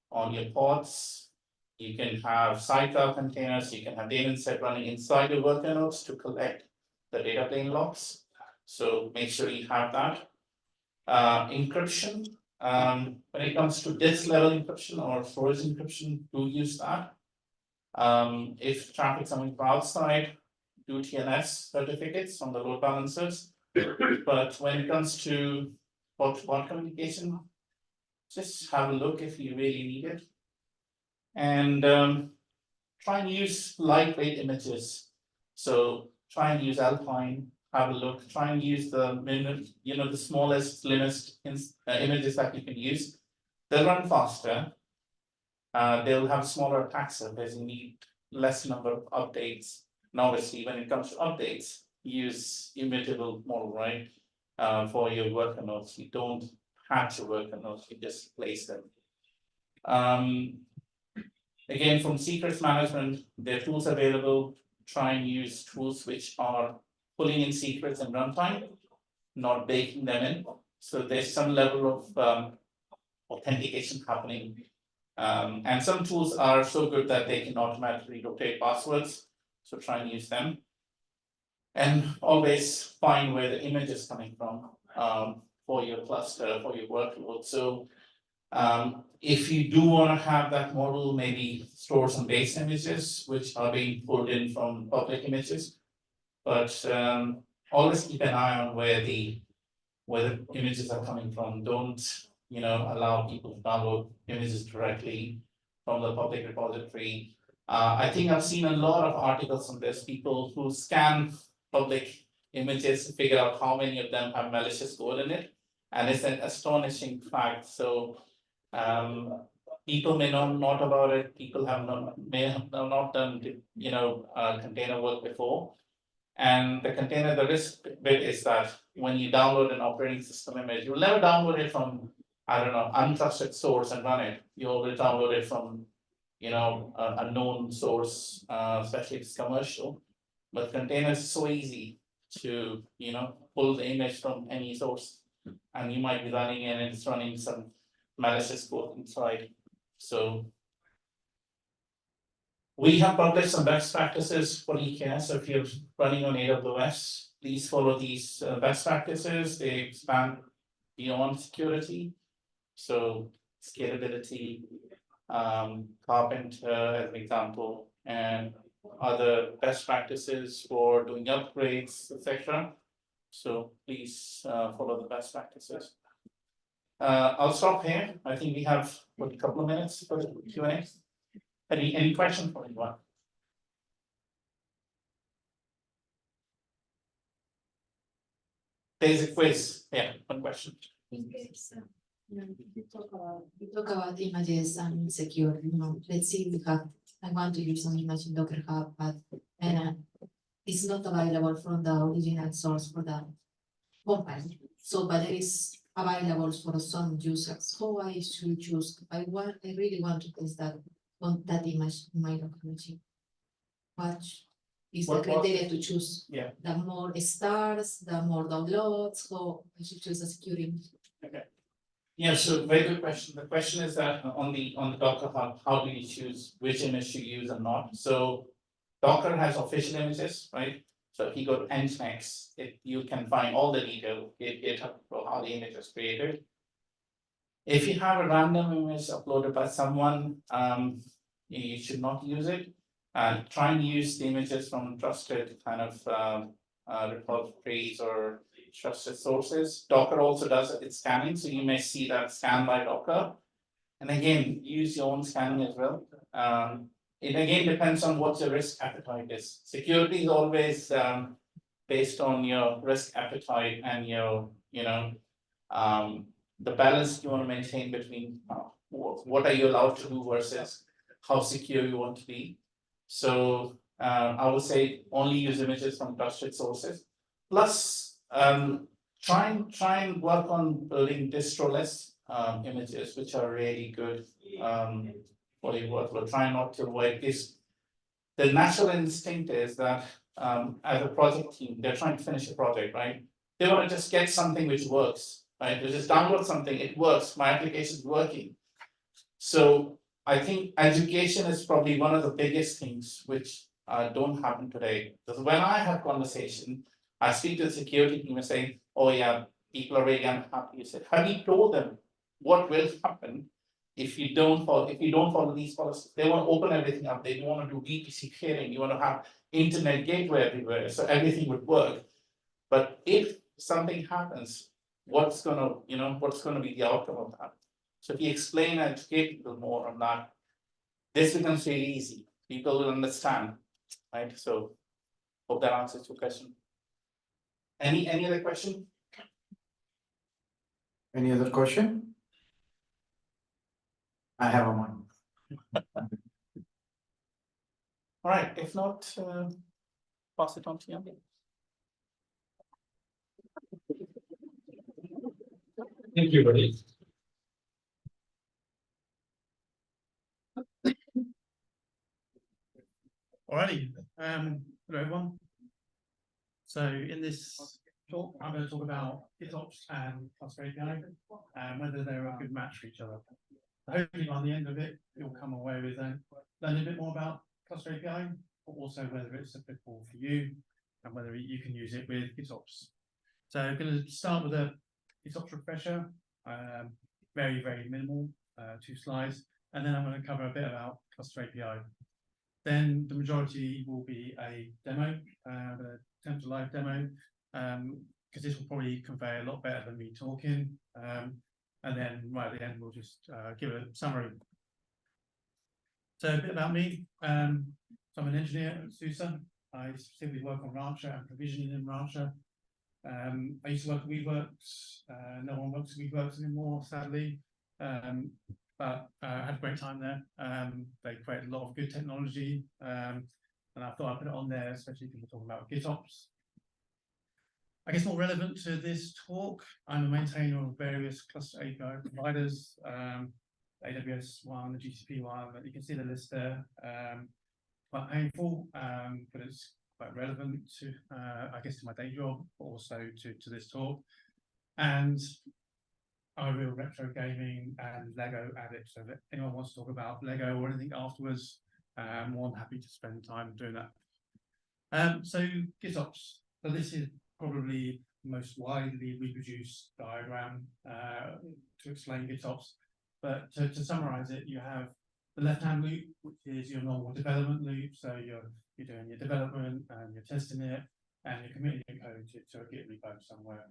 on your pods, you can have sidecar containers, you can have daemon set running inside your worker nodes to collect the data plane logs. So make sure you have that. Encryption, when it comes to disk level encryption or storage encryption, do use that. If traffic's coming from outside, do TLS certificates on the load balancers. But when it comes to bot communication, just have a look if you really need it. And try and use lightweight images. So try and use Alpine, have a look, try and use the the smallest, slimmest images that you can use. They'll run faster. They'll have smaller attack surface, you need less number of updates. And obviously, when it comes to updates, use immutable model, right? For your worker nodes, you don't hatch your worker nodes, you just replace them. Again, from secrets management, there are tools available. Try and use tools which are pulling in secrets in runtime, not baking them in. So there's some level of authentication happening. And some tools are so good that they can automatically rotate passwords. So try and use them. And always find where the image is coming from for your cluster, for your workload. So if you do want to have that model, maybe store some base images which are being pulled in from public images. But always keep an eye on where the images are coming from. Don't allow people to download images directly from the public repository. I think I've seen a lot of articles on this, people who scan public images to figure out how many of them have malicious code in it. And it's an astonishing fact. So people may not know about it, people may have not done container work before. And the container, the risk bit is that when you download an operating system image, you'll never download it from, I don't know, untrusted source and run it. You always download it from, a known source, especially if it's commercial. But containers is so easy to, pull the image from any source. And you might be running it and it's running some malicious code inside. So we have published some best practices for EKS. So if you're running on AWS, please follow these best practices. They expand beyond security. So scalability, Carpenter as an example, and other best practices for doing upgrades, etc. So please follow the best practices. I'll stop here. I think we have a couple of minutes for the Q&A. Any question for anyone? There's a quiz. Yeah, one question. In case you talk about images and secure, let's say I want to use some image in Docker Hub, but it's not available from the original source for the company. So, but it is available for some users. How I should choose? I really want to test that on that image in my local machine. What is the criteria to choose? Yeah. The more stars, the more downloads, so I should choose a secure image. Okay. Yeah, so very good question. The question is that on the Docker Hub, how do you choose which image to use and not? So Docker has official images, right? So if you go to Nginx, you can find all the detail, GitHub, how the image was created. If you have a random image uploaded by someone, you should not use it. Try and use the images from trusted kind of repositories or trusted sources. Docker also does its scanning, so you may see that scan by Docker. And again, use your own scanning as well. It again depends on what your risk appetite is. Security is always based on your risk appetite and your, the balance you want to maintain between what are you allowed to do versus how secure you want to be. So I would say only use images from trusted sources. Plus, try and work on building distro-less images, which are really good for your workload. Try not to avoid this. The natural instinct is that as a project team, they're trying to finish a project, right? They want to just get something which works, right? They just download something, it works, my application is working. So I think education is probably one of the biggest things which don't happen today. Because when I have conversation, I speak to the security team and say, oh yeah, people are really unhappy. You said, have you told them what will happen if you don't follow these policies? They want to open everything up, they want to do VPC sharing, you want to have internet gateway everywhere, so everything would work. But if something happens, what's gonna be the outcome of that? So if you explain and educate people more on that, this becomes really easy. People will understand, right? So hope that answers your question. Any other question? Any other question? I have one. All right, if not, pass it on to you. Thank you, buddy. Alrighty, hello everyone. So in this talk, I'm going to talk about GitOps and Cluster API, and whether they're a good match for each other. Hopefully by the end of it, you'll come away with learning a bit more about Cluster API, but also whether it's applicable for you and whether you can use it with GitOps. So I'm going to start with a GitOps refresher, very, very minimal, 2 slides, and then I'm going to cover a bit about Cluster API. Then the majority will be a demo, attempt a live demo, because this will probably convey a lot better than me talking. And then right at the end, we'll just give a summary. So a bit about me. So I'm an engineer at SUSE. I specifically work on Rancher and provisioning in Rancher. I used to work at Weaveworks. No one works at Weaveworks anymore, sadly. But I had a great time there. They created a lot of good technology, and I thought I'd put it on there, especially because we're talking about GitOps. I guess more relevant to this talk, I'm a maintainer of various cluster API providers, AWS one, the GCP one, but you can see the list there. Quite painful, but it's quite relevant to, I guess, to my day job, but also to this talk. And I'm a real retro gaming and Lego addict, so if anyone wants to talk about Lego or anything afterwards, I'm more than happy to spend time doing that. So GitOps. So this is probably the most widely reproduced diagram to explain GitOps. But to summarize it, you have the left-hand loop, which is your normal development loop. So you're doing your development and you're testing it, and you're committing your code to a Git repo somewhere.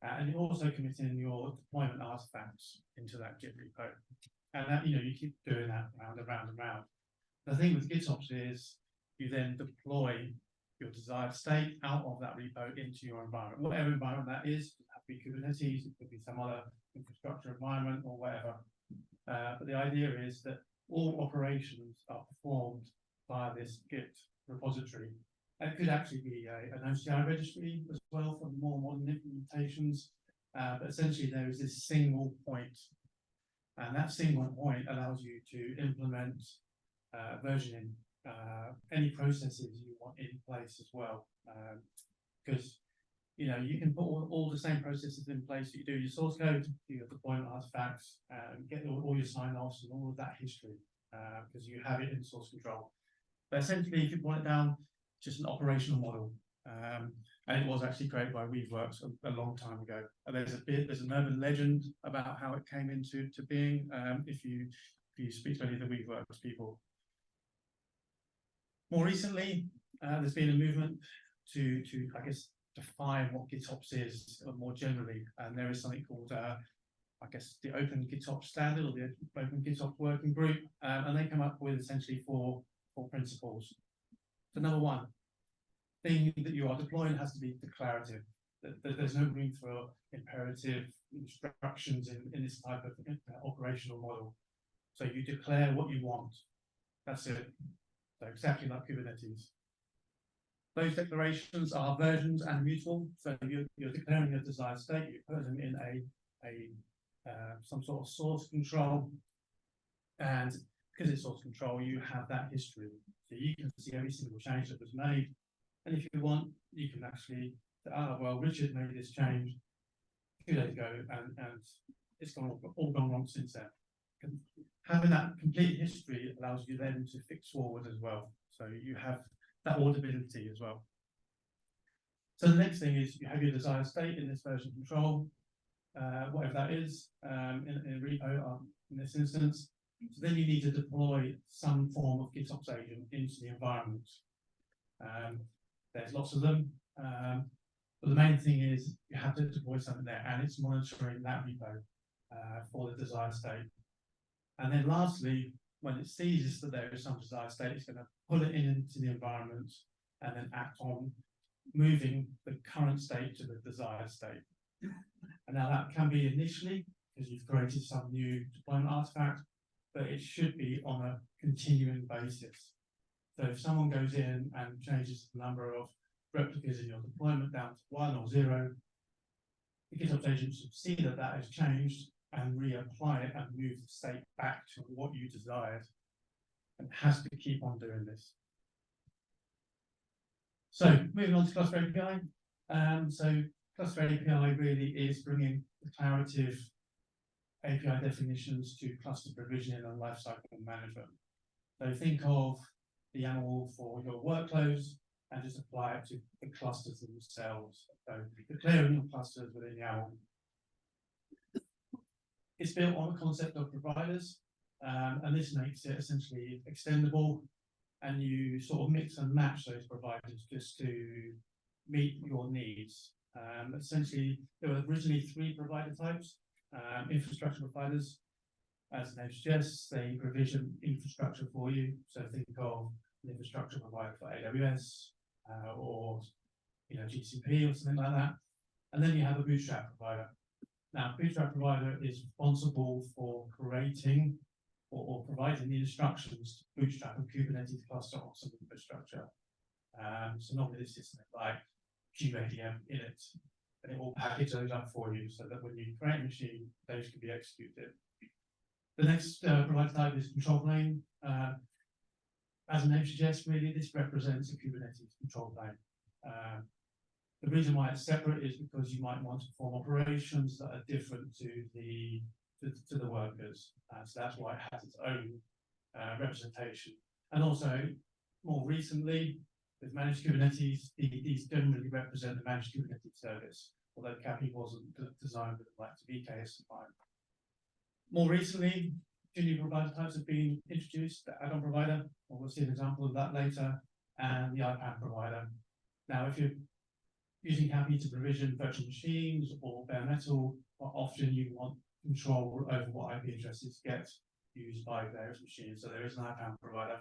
And you're also committing your deployment artifacts into that Git repo. And that, you keep doing that round and round and round. The thing with GitOps is you then deploy your desired state out of that repo into your environment. Whatever environment that is, it could be Kubernetes, it could be some other infrastructure environment or whatever. But the idea is that all operations are performed via this Git repository. It could actually be an OCI registry as well for more modern implementations, but essentially there is this single point, and that single point allows you to implement versioning any processes you want in place as well. Because you can put all the same processes in place. You do your source code, do your deployment artifacts, get all your sign-offs and all of that history, because you have it in source control. But essentially, if you boil it down, just an operational model. And it was actually created by Weaveworks a long time ago. There's an urban legend about how it came into being. If you speak to any of the Weaveworks people. More recently, there's been a movement to I guess define what GitOps is more generally, and there is something called I guess the Open GitOps Standard or the Open GitOps Working Group, and they come up with essentially four principles. So number one, thing that you are deploying has to be declarative. There's no room for imperative instructions in this type of operational model. So you declare what you want. That's it. So exactly like Kubernetes. Those declarations are versions and mutable. So you're declaring your desired state. You put them in some sort of source control, and because it's source control, you have that history. So you can see every single change that was made. And if you want, you can actually say, oh, well, Richard made this change 2 days ago, and it's all gone wrong since then. Having that complete history allows you then to fix forward as well. So you have that auditability as well. So the next thing is you have your desired state in this version control, whatever that is, in a repo in this instance. So then you need to deploy some form of GitOps agent into the environment. There's lots of them, but the main thing is you have to deploy something there, and it's monitoring that repo for the desired state. And then lastly, when it sees that there is some desired state, it's going to pull it into the environment and then act on moving the current state to the desired state. And now that can be initially because you've created some new deployment artifact, but it should be on a continuing basis. So if someone goes in and changes the number of replicas in your deployment down to 1 or 0, the GitOps agent should see that that has changed and reapply it and move the state back to what you desired, and has to keep on doing this. So moving on to Cluster API. So Cluster API really is bringing declarative API definitions to cluster provisioning and lifecycle management. So think of the YAML for your workloads and just apply it to the clusters themselves. So declaring your clusters within YAML. It's built on the concept of providers, and this makes it essentially extendable, and you sort of mix and match those providers just to meet your needs. Essentially, there were originally 3 provider types. Infrastructure providers, as the name suggests, they provision infrastructure for you. So think of an infrastructure provider for AWS or GCP or something like that. And then you have a bootstrap provider. Now, bootstrap provider is responsible for creating or providing the instructions to bootstrap a Kubernetes cluster on some infrastructure. So normally this is something like QADM in it, and it will package those up for you so that when you create a machine, those can be executed. The next provider type is control plane. As the name suggests, really, this represents a Kubernetes control plane. The reason why it's separate is because you might want to perform operations that are different to the workers. So that's why it has its own representation. And also, more recently, with managed Kubernetes, these generally represent the managed Kubernetes service, although CAPI wasn't designed with like to be KS-defined. More recently, 2 new provider types have been introduced: the add-on provider, and we'll see an example of that later, and the IPAM provider. Now, if you're using CAPI to provision virtual machines or bare metal, often you want control over what IP addresses get used by various machines. So there is an IPAM provider.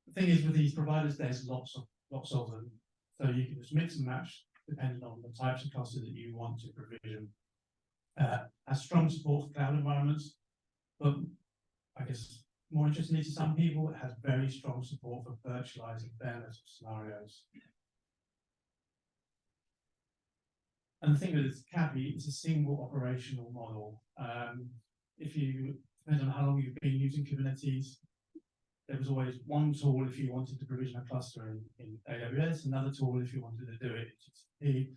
The thing is, with these providers, there's lots of them. So you can just mix and match depending on the types of clusters that you want to provision. Has strong support for cloud environments, but I guess more interestingly to some people, it has very strong support for virtualizing bare metal scenarios. And the thing with CAPI, it's a single operational model. Depends on how long you've been using Kubernetes, there was always one tool if you wanted to provision a cluster in AWS, another tool if you wanted to do it The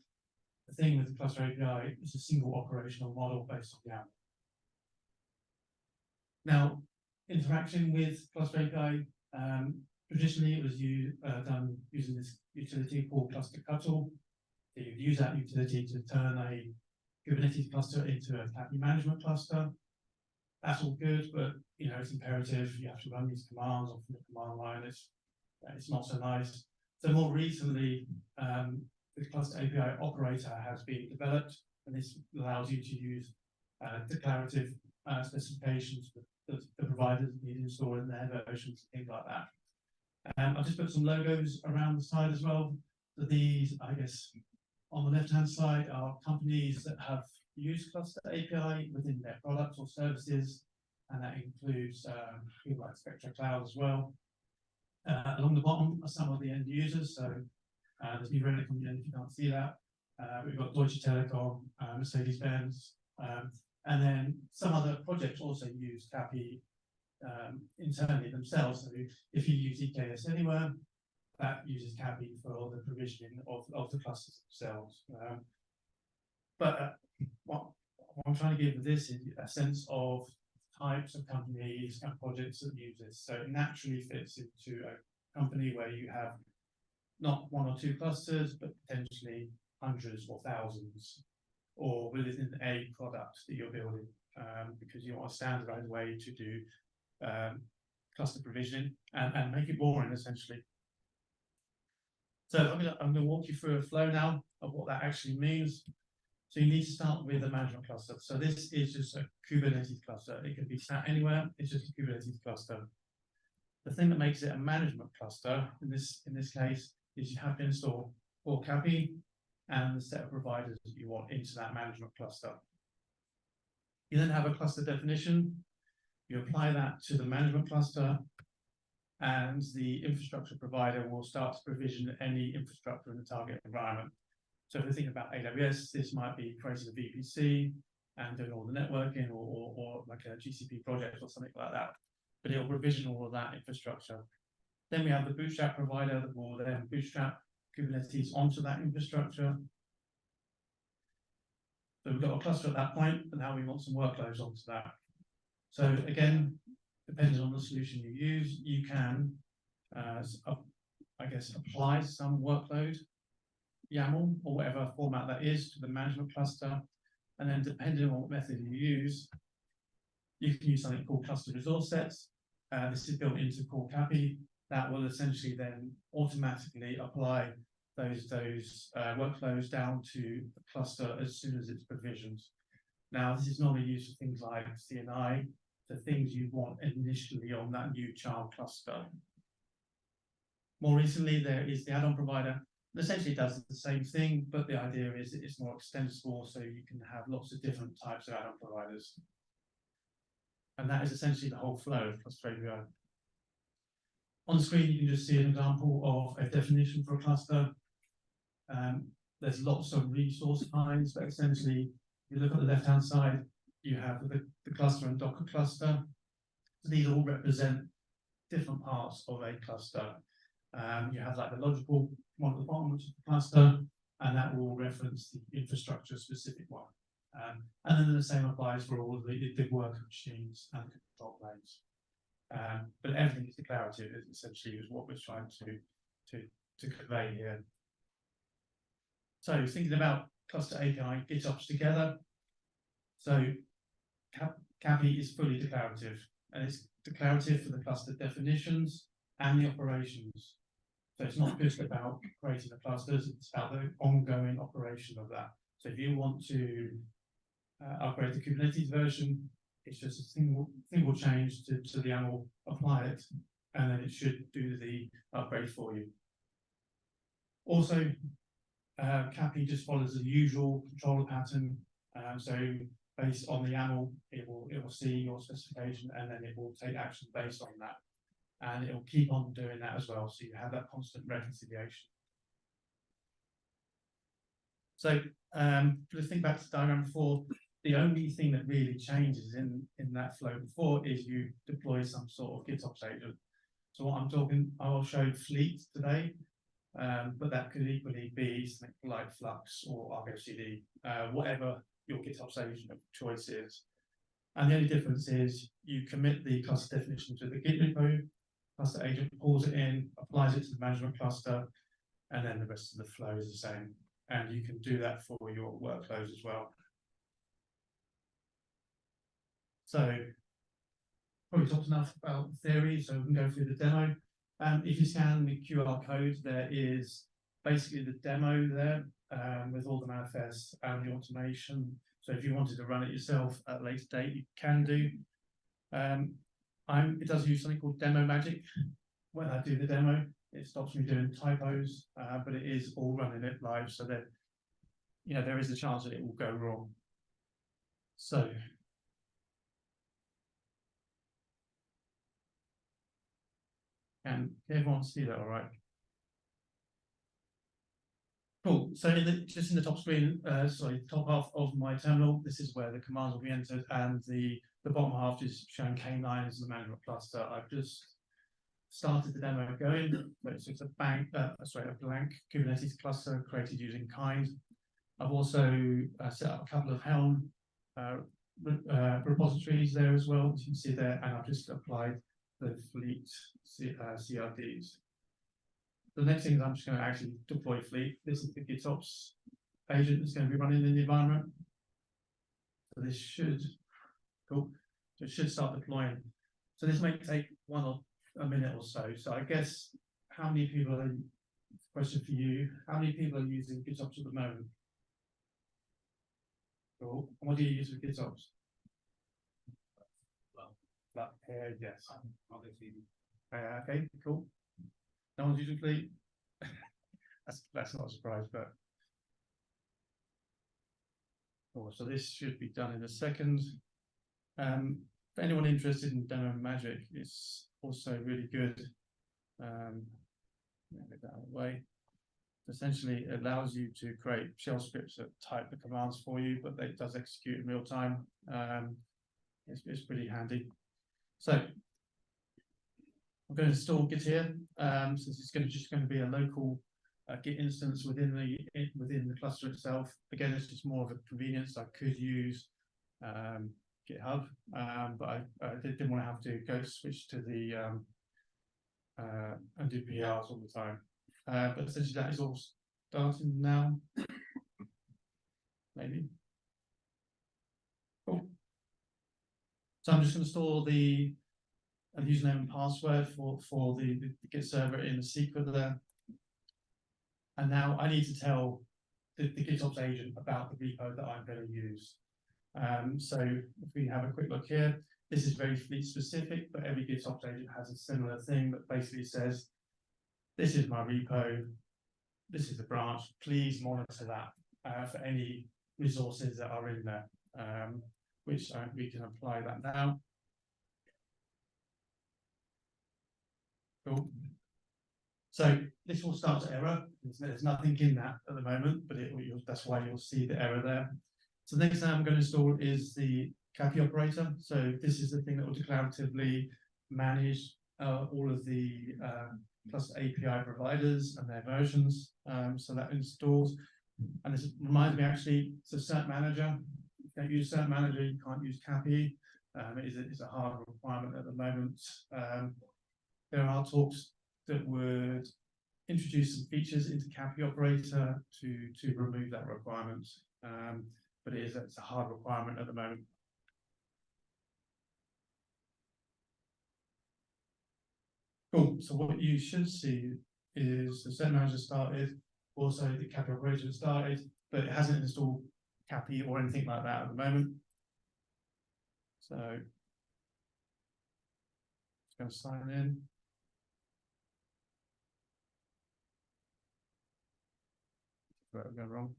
thing with the Cluster API is a single operational model based on YAML. Now, interaction with Cluster API, traditionally it was done using this utility called Cluster Cuttle. So you use that utility to turn a Kubernetes cluster into a KAPI management cluster. That's all good, but it's imperative. You have to run these commands off the command line. It's not so nice. So more recently, the Cluster API operator has been developed, and this allows you to use declarative specifications that the providers need to install in their versions, things like that. I've just put some logos around the side as well. So these, I guess, on the left-hand side are companies that have used Cluster API within their products or services, and that includes people like Spectra Cloud as well. Along the bottom are some of the end users. So there's New Relic on the end if you can't see that. We've got Deutsche Telekom, Mercedes-Benz, and then some other projects also use KAPI internally themselves. So if you use EKS Anywhere, that uses KAPI for all the provisioning of the clusters themselves. But what I'm trying to give with this is a sense of types of companies and projects that use this. So it naturally fits into a company where you have not one or two clusters, but potentially hundreds or thousands, or within a product that you're building, because you want a standardized way to do cluster provisioning and make it boring, essentially. So I'm going to walk you through a flow now of what that actually means. So you need to start with a management cluster. So this is just a Kubernetes cluster. It can be sat anywhere. It's just a Kubernetes cluster. The thing that makes it a management cluster in this case is you have to install core KAPI and the set of providers that you want into that management cluster. You then have a cluster definition. You apply that to the management cluster, and the infrastructure provider will start to provision any infrastructure in the target environment. So if we think about AWS, this might be creating a VPC and doing all the networking, or like a GCP project or something like that. But it'll provision all of that infrastructure. Then we have the bootstrap provider that will then bootstrap Kubernetes onto that infrastructure. So we've got a cluster at that point, and now we want some workloads onto that. So again, depending on the solution you use, you can, I guess, apply some workload YAML or whatever format that is to the management cluster. And then depending on what method you use, you can use something called cluster resource sets. This is built into core KAPI. That will essentially then automatically apply those workflows down to the cluster as soon as it's provisioned. Now, this is normally used for things like CNI, the things you want initially on that new child cluster. More recently, there is the add-on provider. It essentially does the same thing, but the idea is that it's more extensible, so you can have lots of different types of add-on providers. And that is essentially the whole flow of Cluster API. On the screen, you can just see an example of a definition for a cluster. There's lots of resource kinds, but essentially, if you look at the left-hand side, you have the cluster and Docker cluster. So these all represent different parts of a cluster. You have like the logical one at the bottom, which is the cluster, and that will reference the infrastructure specific one. And then the same applies for all of the worker machines and control planes. But everything is declarative, essentially, is what we're trying to convey here. So thinking about Cluster API and GitOps together. So KAPI is fully declarative, and it's declarative for the cluster definitions and the operations. So it's not just about creating the clusters, it's about the ongoing operation of that. So if you want to upgrade the Kubernetes version, it's just a single change to the YAML, apply it, and then it should do the upgrade for you. Also, KAPI just follows the usual controller pattern. So based on the YAML, it will see your specification, and then it will take action based on that. And it will keep on doing that as well, so you have that constant reconciliation. So let's think back to the diagram before. The only thing that really changes in that flow before is you deploy some sort of GitOps agent. So what I will show Fleet today. But that could equally be something like Flux or Argo CD, whatever your GitOps agent of choice is. And the only difference is you commit the cluster definition to the Git repo, cluster agent pulls it in, applies it to the management cluster, and then the rest of the flow is the same. And you can do that for your workflows as well. So probably talked enough about theory, so we can go through the demo. If you scan the QR code, there is basically the demo there with all the manifests and the automation. So if you wanted to run it yourself at a later date, you can do. It does use something called demo magic. When I do the demo, it stops me doing typos, but it is all running it live, so that there is a chance that it will go wrong. So can everyone see that all right? Cool. So just in the top screen, top half of my terminal, this is where the commands will be entered, and the bottom half is showing K9 as the management cluster. I've just started the demo going. It's a blank Kubernetes cluster created using Kind. I've also set up a couple of Helm repositories there as well, as you can see there, and I've just applied the Fleet CRDs. The next thing is I'm just going to actually deploy Fleet. This is the GitOps agent that's going to be running in the environment. So this should start deploying. So this may take a minute or so. So I guess how many people are, question for you, how many people are using GitOps at the moment? Cool. And what do you use with GitOps? Well, yes. Okay, cool. No one's using Fleet. that's not a surprise, but cool. So this should be done in a second. For anyone interested in demo magic, it's also really good. Get that out of the way. Essentially, it allows you to create shell scripts that type the commands for you, but it does execute in real time. It's pretty handy. So I'm going to install Git here, since it's just going to be a local Git instance within the cluster itself. Again, it's just more of a convenience. I could use GitHub, but I didn't want to have to switch to the and do PRs all the time. But essentially, that is all starting now. Maybe. Cool. So I'm just going to store the username and password for the Git server in the secret there. And now I need to tell the GitOps agent about the repo that I'm going to use. So if we have a quick look here, this is very Fleet specific, but every GitOps agent has a similar thing that basically says, this is my repo, this is the branch, please monitor that for any resources that are in there, which we can apply that now. Cool. So this will start to error. There's nothing in that at the moment, but that's why you'll see the error there. So the next thing I'm going to install is the CAPI operator. So this is the thing that will declaratively manage all of the Cluster API providers and their versions. So that installs, and this reminds me actually, it's a cert manager. If you don't use cert manager, you can't use CAPI. It's a hard requirement at the moment. There are talks that would introduce some features into CAPI operator to remove that requirement, but it's a hard requirement at the moment. Cool. So what you should see is the set manager started, also the CAPI operator started, but it hasn't installed CAPI or anything like that at the moment. So it's going to sign in. Where I'm going wrong.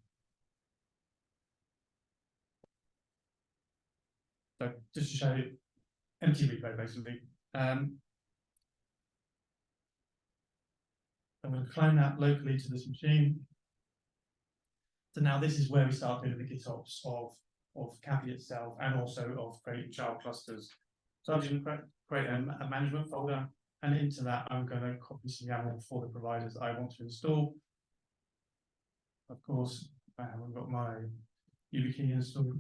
So just to show you, empty repo basically. I'm going to clone that locally to this machine. So now this is where we start doing the GitOps of CAPI itself and also of creating child clusters. So I'm just going to create a management folder And into that, I'm going to copy some YAML for the providers I want to install. Of course, I haven't got my YubiKey installed.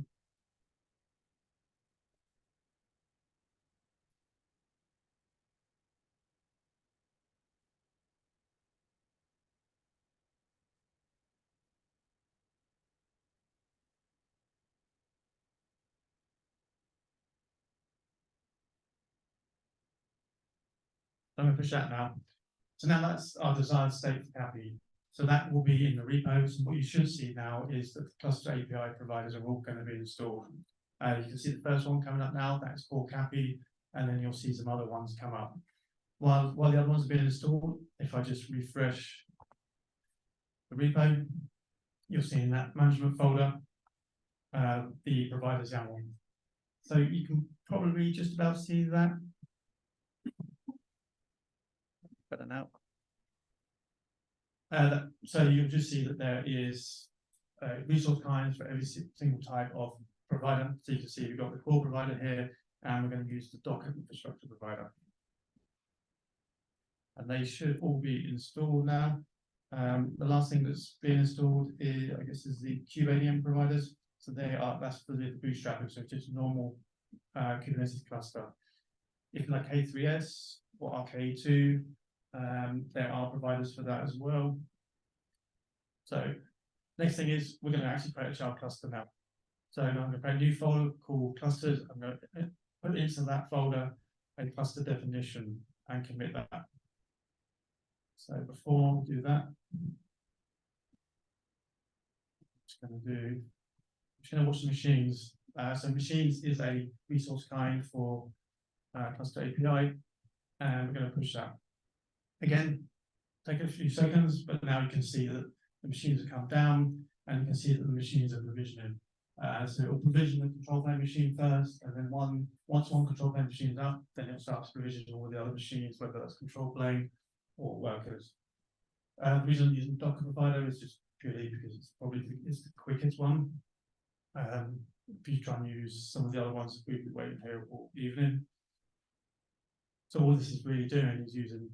I'm going to push that now. So now that's our desired state for Cappy. So that will be in the repos. And what you should see now is that the cluster API providers are all going to be installed. You can see the first one coming up now, that's called Cappy, and then you'll see some other ones come up. While the other ones have been installed, if I just refresh the repo, you'll see in that management folder the providers YAML. So you can probably just about see that. Better now. So you'll just see that there is resource kinds for every single type of provider. So you can see we've got the core provider here, and we're going to use the Docker infrastructure provider. And they should all be installed now. The last thing that's been installed is, I guess, is the Kubernetes providers. So that's for the bootstrapping, so just normal Kubernetes cluster. If you like K3S or K2, there are providers for that as well. So next thing is we're going to actually create a child cluster now. So I'm going to create a new folder called clusters. I'm going to put into that folder a cluster definition and commit that. So before we do that, I'm just going to watch the machines. So machines is a resource kind for cluster API, and we're going to push that. Again, take a few seconds, but now you can see that the machines have come down, and you can see that the machines are provisioning. So it'll provision the control plane machine first, and then once one control plane machine is up, then it'll start to provision all the other machines, whether that's control plane or workers. The reason I'm using Docker provider is just purely because it's probably the quickest one. If you try and use some of the other ones, we'd be waiting here all evening. So all this is really doing is using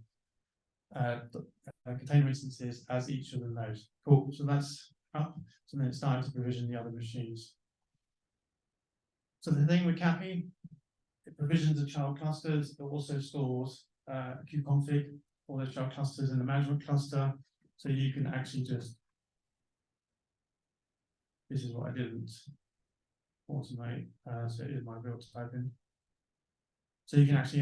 container instances as each of the nodes. Cool. So that's up. So then it's starting to provision the other machines. So the thing with Cappy, it provisions the child clusters. It also stores kubeconfig, all those child clusters in the management cluster. So you can actually just, this is what I didn't automate. So it is my real typing. So you can actually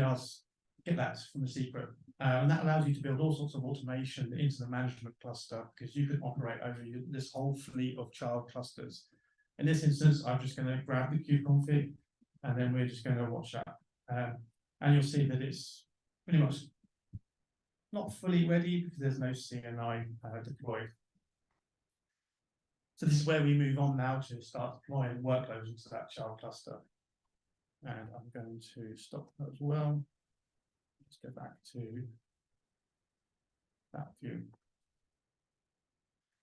get that from the secret. And that allows you to build all sorts of automation into the management cluster, because you can operate over this whole fleet of child clusters. In this instance, I'm just going to grab the kubeconfig, and then we're just going to watch that. And you'll see that it's pretty much not fully ready because there's no CNI deployed. So this is where we move on now to start deploying workloads into that child cluster. And I'm going to stop that as well. Let's go back to that view.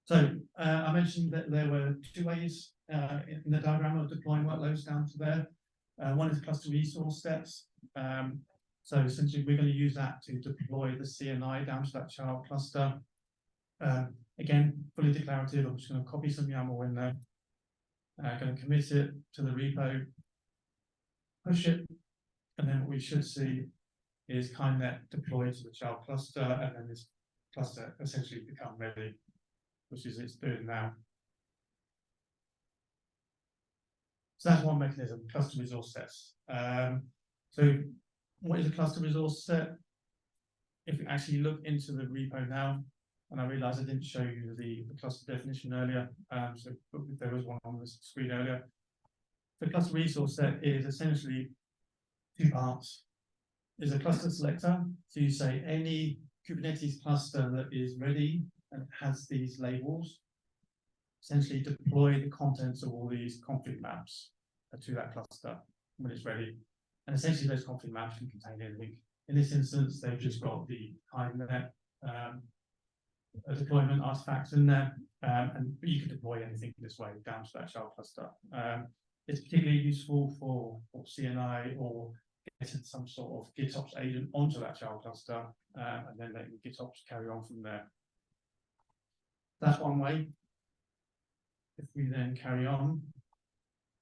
So I mentioned that there were two ways in the diagram of deploying workloads down to there. One is cluster resource steps. So essentially, we're going to use that to deploy the CNI down to that child cluster. Again, fully declarative. I'm just going to copy some YAML in there. Going to commit it to the repo, push it, and then what we should see is KindNet deployed to the child cluster, and then this cluster essentially become ready, which is it's doing now. So that's one mechanism, cluster resource sets. So what is a cluster resource set? If we actually look into the repo now, and I realize I didn't show you the cluster definition earlier, so there was one on the screen earlier. The cluster resource set is essentially two parts. Is a cluster selector, so you say any Kubernetes cluster that is ready and has these labels, essentially deploy the contents of all these config maps to that cluster when it's ready. And essentially those config maps can contain anything. In this instance, they've just got the KindNet deployment artifacts in there, and you can deploy anything this way down to that child cluster. It's particularly useful for CNI or getting some sort of GitOps agent onto that child cluster, and then letting GitOps carry on from there. That's one way. If we then carry on,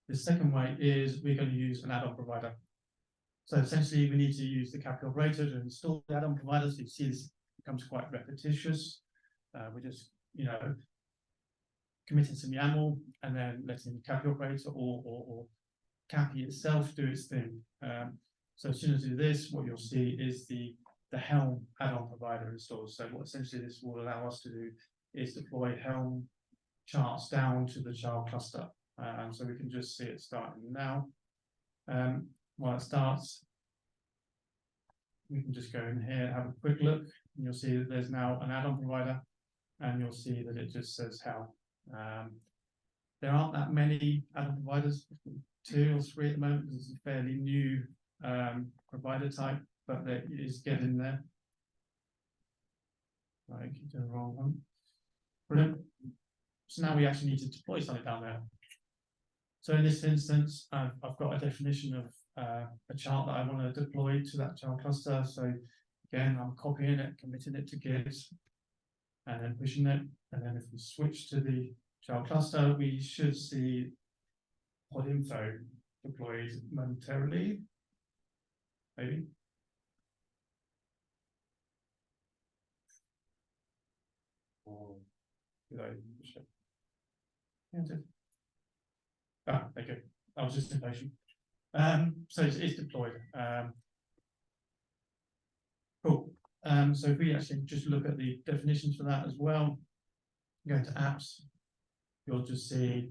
the second way is we're going to use an add-on provider. So essentially, we need to use the capital operator to install the add-on provider. So you see this becomes quite repetitious. We're just, committing some YAML and then letting the capital operator or Capi itself do its thing. So as soon as you do this, what you'll see is the Helm add-on provider installed. So what essentially this will allow us to do is deploy Helm charts down to the child cluster. So we can just see it starting now. While it starts, we can just go in here and have a quick look, and you'll see that there's now an add-on provider, and you'll see that it just says Helm. There aren't that many add-on providers, 2 or 3 at the moment. This is a fairly new provider type, but it is getting there. I keep doing the wrong one. Brilliant. So now we actually need to deploy something down there. So in this instance, I've got a definition of a chart that I want to deploy to that child cluster. So again, I'm copying it, committing it to Git, and then pushing it. And then if we switch to the child cluster, we should see pod info deployed momentarily. Maybe. Or did I push it? Yeah, I did. Ah, there you go. I was just impatient. So it's deployed. Cool. So if we actually just look at the definitions for that as well, go to apps, you'll just see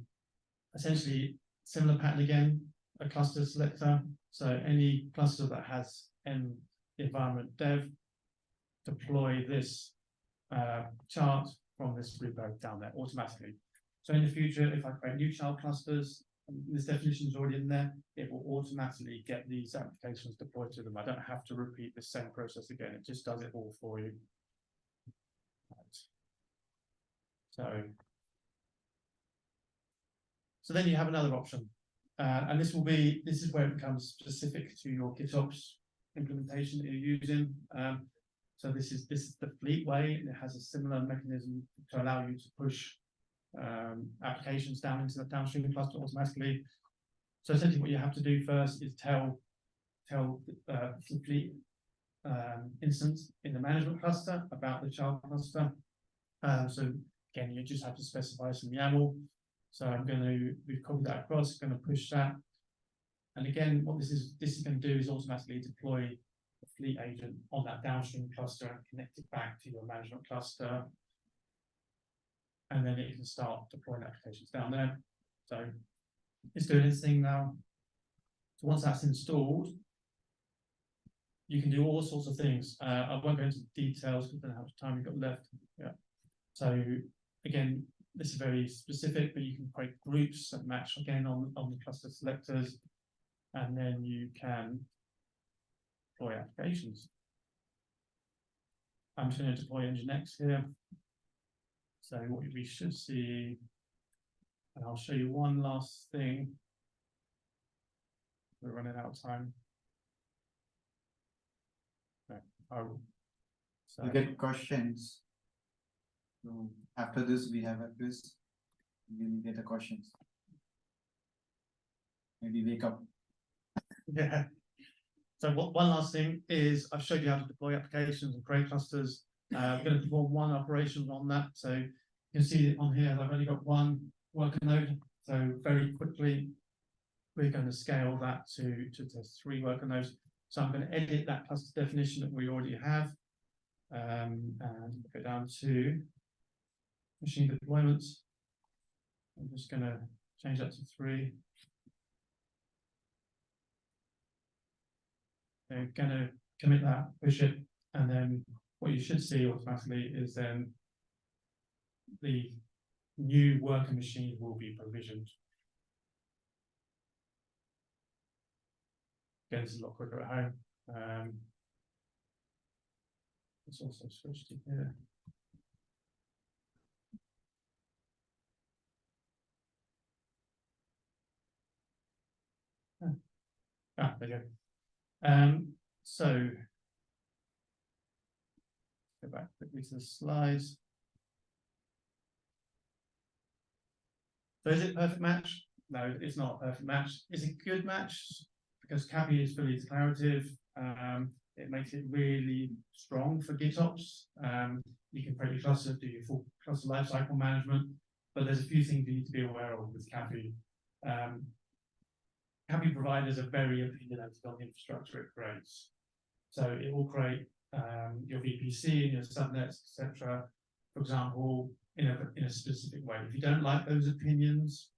essentially similar pattern again, a cluster selector. So any cluster that has environment dev, deploy this chart from this repo down there automatically. So in the future, if I create new child clusters, this definition is already in there, it will automatically get these applications deployed to them. I don't have to repeat the same process again. It just does it all for you. Right. So then you have another option, and this is where it becomes specific to your GitOps implementation that you're using. So this is the fleet way. It has a similar mechanism to allow you to push applications down into the downstream cluster automatically. So essentially what you have to do first is tell the fleet instance in the management cluster about the child cluster. So again, you just have to specify some YAML. So we've copied that across, going to push that. And again, what this is going to do is automatically deploy the fleet agent on that downstream cluster and connect it back to your management cluster. And then it can start deploying applications down there. So it's doing its thing now. So once that's installed, you can do all sorts of things. I won't go into details because I don't have much time we've got left. Yeah. So again, this is very specific, but you can create groups that match again on the cluster selectors, and then you can deploy applications. I'm just going to deploy Nginx here. So what we should see, and I'll show you one last thing. We're running out of time. No, so You get questions. So after this, we have a quiz. We'll get the questions. Maybe wake up. yeah. So one last thing is I've showed you how to deploy applications and create clusters. We're going to perform one operation on that. So you can see on here, I've only got one worker node. So very quickly, we're going to scale that to 3 worker nodes. So I'm going to edit that cluster definition that we already have, and go down to machine deployments. I'm just going to change that to 3. They're going to commit that, push it, and then what you should see automatically is then the new worker machine will be provisioned. Again, this is a lot quicker at home. It's also switched to here. Ah, there you go. So go back quickly to the slides. So is it a perfect match? No, it's not a perfect match. It's a good match because CAPI is fully declarative. It makes it really strong for GitOps. You can create your cluster, do your full cluster lifecycle management, but there's a few things you need to be aware of with CAPI. CAPI providers are very opinionated on the infrastructure it creates. So it will create your VPC and your subnets, etc. For example, in a specific way. If you don't like those opinions,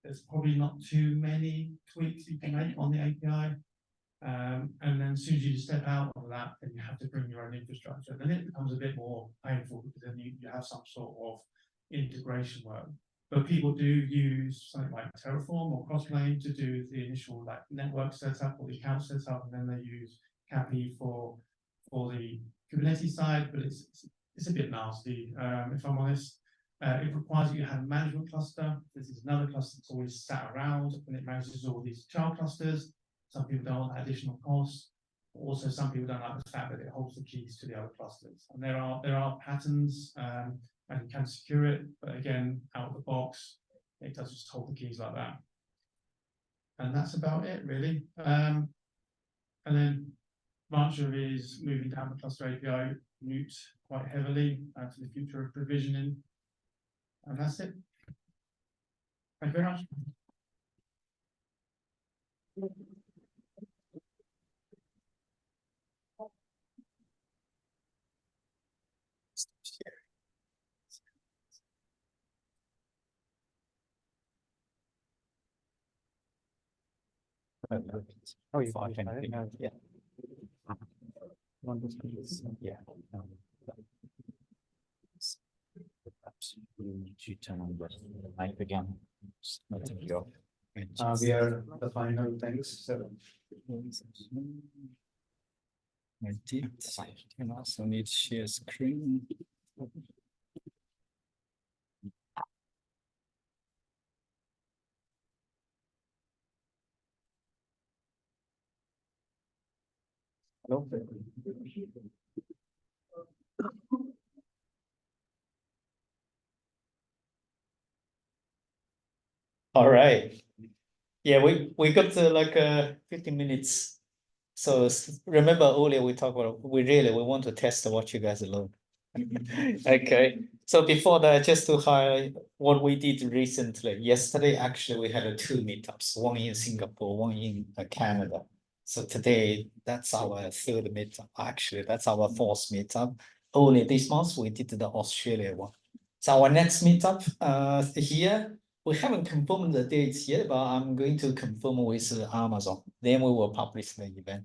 there's probably not too many tweaks you can make on the API. And then as soon as you step out of that, then you have to bring your own infrastructure. Then it becomes a bit more painful because then you have some sort of integration work. But people do use something like Terraform or Crossplane to do the initial like network setup or the account setup, and then they use CAPI for the Kubernetes side, but it's a bit nasty, if I'm honest. It requires you to have a management cluster. This is another cluster that's always sat around, and it manages all these child clusters. Some people don't want additional costs. Also, some people don't like the fact that it holds the keys to the other clusters. And there are patterns, and you can secure it, but again, out of the box, it does just hold the keys like that. And that's about it, really. And then Rancher is moving down the cluster API route quite heavily to the future of provisioning. And that's it. Thank you very much. Oh, you fine. Yeah. Yeah. Perhaps you need to turn on the mic again. We are the final things, so. I did. And also need to share screen. Hello. All right. Yeah, we got like 15 minutes. So remember earlier we talked about we want to test what you guys learn. Okay. So before that, just to highlight what we did recently. Yesterday, actually, we had two meetups, one in Singapore, one in Canada. So today, that's our third meetup. Actually, that's our fourth meetup. Only this month, we did the Australia one. So our next meetup here, we haven't confirmed the dates yet, but I'm going to confirm with Amazon. Then we will publish the event.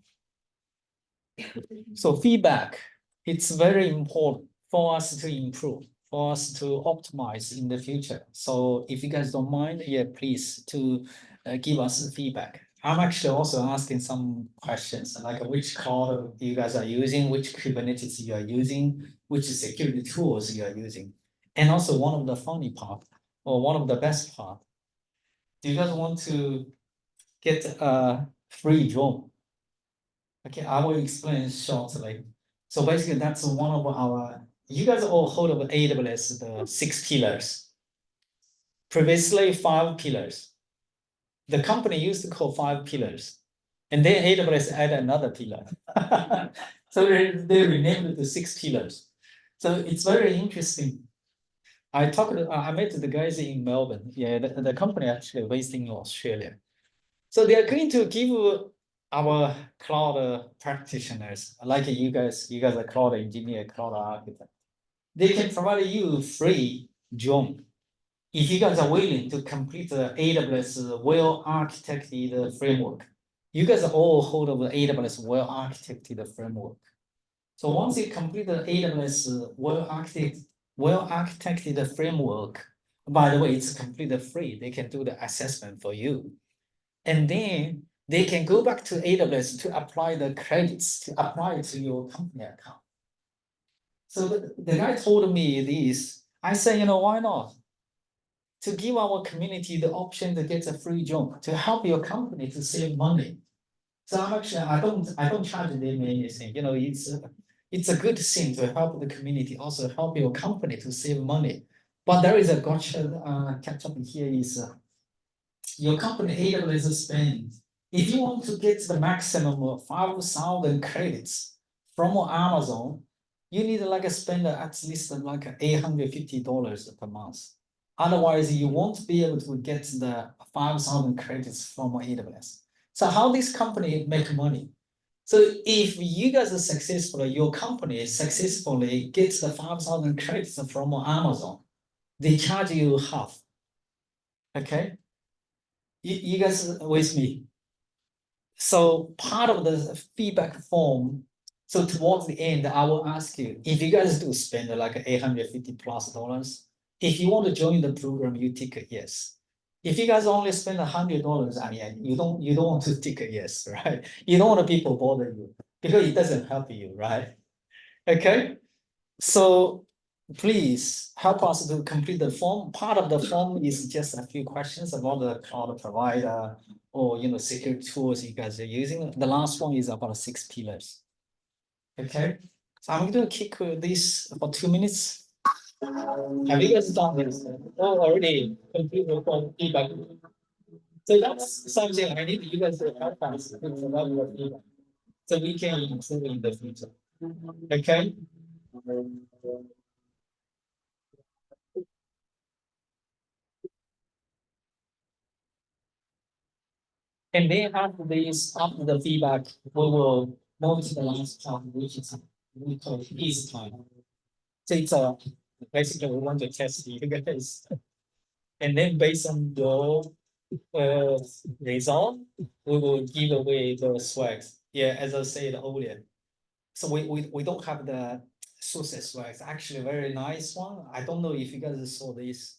So feedback, it's very important for us to improve, for us to optimize in the future. So if you guys don't mind, yeah, please to give us feedback. I'm actually also asking some questions like which cloud you guys are using, which Kubernetes you are using, which security tools you are using. And also one of the funny part or one of the best part, do you guys want to get a free drone? Okay, I will explain shortly. So basically that's one of our, you guys all heard of AWS, the 6 pillars. Previously 5 pillars. The company used to call 5 pillars. And then AWS added another pillar. So they renamed it the 6 pillars. So it's very interesting. I met the guys in Melbourne. Yeah, the company actually based in Australia. So they are going to give our cloud practitioners, like you guys are cloud engineer, cloud architect. They can provide you free drone if you guys are willing to complete the AWS well-architected framework. You guys are all hold of the AWS well-architected framework. So once you complete the AWS well-architected framework, by the way, it's completely free. They can do the assessment for you. And then they can go back to AWS to apply the credits, to apply it to your company account. So the guy told me this. I said, why not? To give our community the option to get a free drone, to help your company to save money. So I'm actually, I don't charge them anything, you know, it's a good thing to help the community, also help your company to save money. But there is a gotcha, catch up here is, your company AWS spend. If you want to get the maximum of 5,000 credits from Amazon, you need like spend at least like $850 per month. Otherwise, you won't be able to get the 5,000 credits from AWS. So how this company make money? So if you guys are successful, your company successfully gets the 5,000 credits from Amazon, they charge you half. Okay? You guys with me? So part of the feedback form, so towards the end, I will ask you, if you guys do spend like $850+, if you want to join the program, you tick a yes. If you guys only spend $100, I mean, you don't want to tick a yes, right? You don't want people bother you because it doesn't help you, right? Okay, so please help us to complete the form. Part of the form is just a few questions about the cloud provider or security tools you guys are using. The last one is about 6 pillars. Okay, so I'm going to kick this for 2 minutes. Have you guys done this? Oh, already complete the form feedback. So that's something I need you guys to help us with the feedback, so we can improve in the future. Okay. And then after the feedback, we will move to the last part, which is we call easy time. So it's basically we want to test you guys. And then based on your result, we will give away the swags. Yeah, as I said earlier. So we don't have the SUSE swags. Actually, very nice one. I don't know if you guys saw this.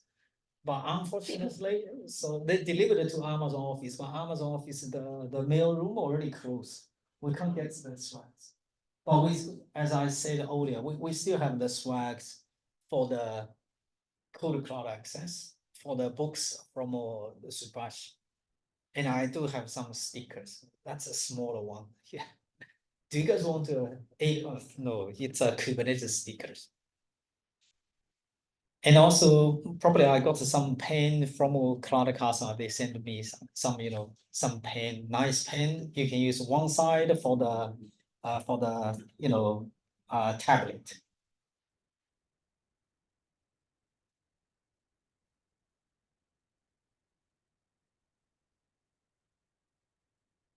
But unfortunately, so they delivered it to Amazon office, but Amazon office, the mail room already closed. We can't get the swags. But as I said earlier, we still have the swags for the Code Cloud access, for the books from the Subash. And I do have some stickers. That's a smaller one. Yeah. Do you guys want to? No, it's a Kubernetes stickers. And also, probably I got some pen from CloudCasa. They sent me some pen, nice pen. You can use one side for the tablet.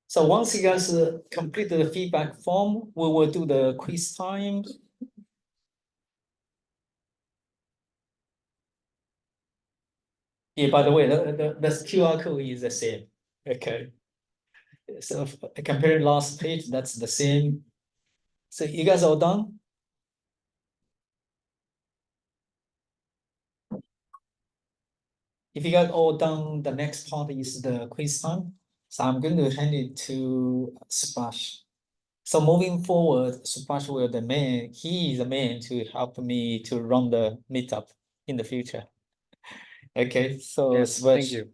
So once you guys complete the feedback form, we will do the quiz time. Yeah, by the way, the QR code is the same. Okay. So comparing last page, that's the same. So you guys all done? If you guys all done, the next part is the quiz time. So I'm going to hand it to Splash. So moving forward, Splash will he is the man to help me to run the meetup in the future. Okay, so Yes, thank you.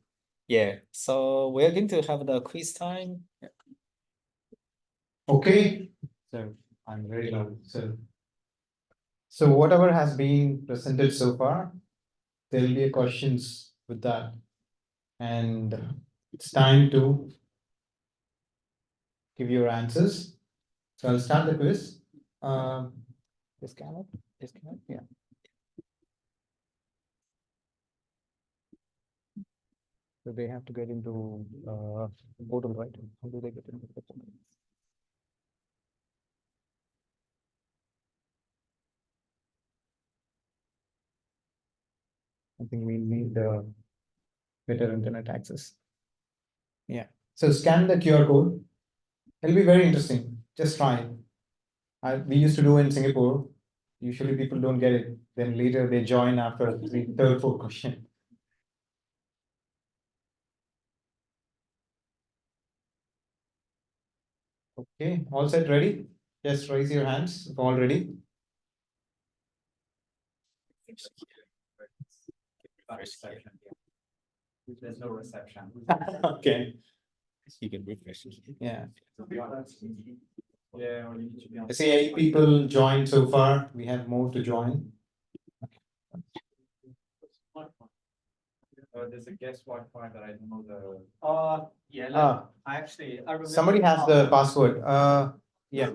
Yeah, so we're going to have the quiz time. Okay, so I'm ready now. So whatever has been presented so far, there will be questions with that. And it's time to give your answers. So I'll start the quiz. Disconnect, yeah. So they have to get into portal, right? How do they get into the portal? I think we need better internet access. Yeah. So scan the QR code. It'll be very interesting. Just try it. We used to do in Singapore. Usually people don't get it. Then later they join after the third, fourth question. Okay, all set, ready? Just raise your hands if all ready. There's no reception. Okay. You can refresh it. Yeah. Yeah, or you need to be on. I see 8 people joined so far. We have more to join. There's a guest Wi-Fi that I don't know the. Yeah, Ah, I remember. somebody has the password. Yeah.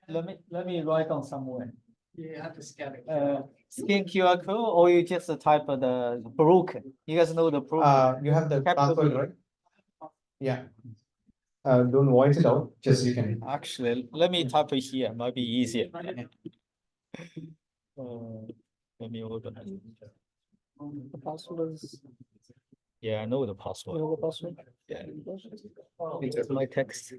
Let me write on somewhere. You have to scan it. Scan QR code or you just type the broken. You guys know the broken. You have the Capital password, B. right? Yeah. Don't voice it out. Just you can. Actually, let me type it here. Might be easier. Let me open it. The password is. Yeah, I know the password. You know the password? Yeah. It's my text.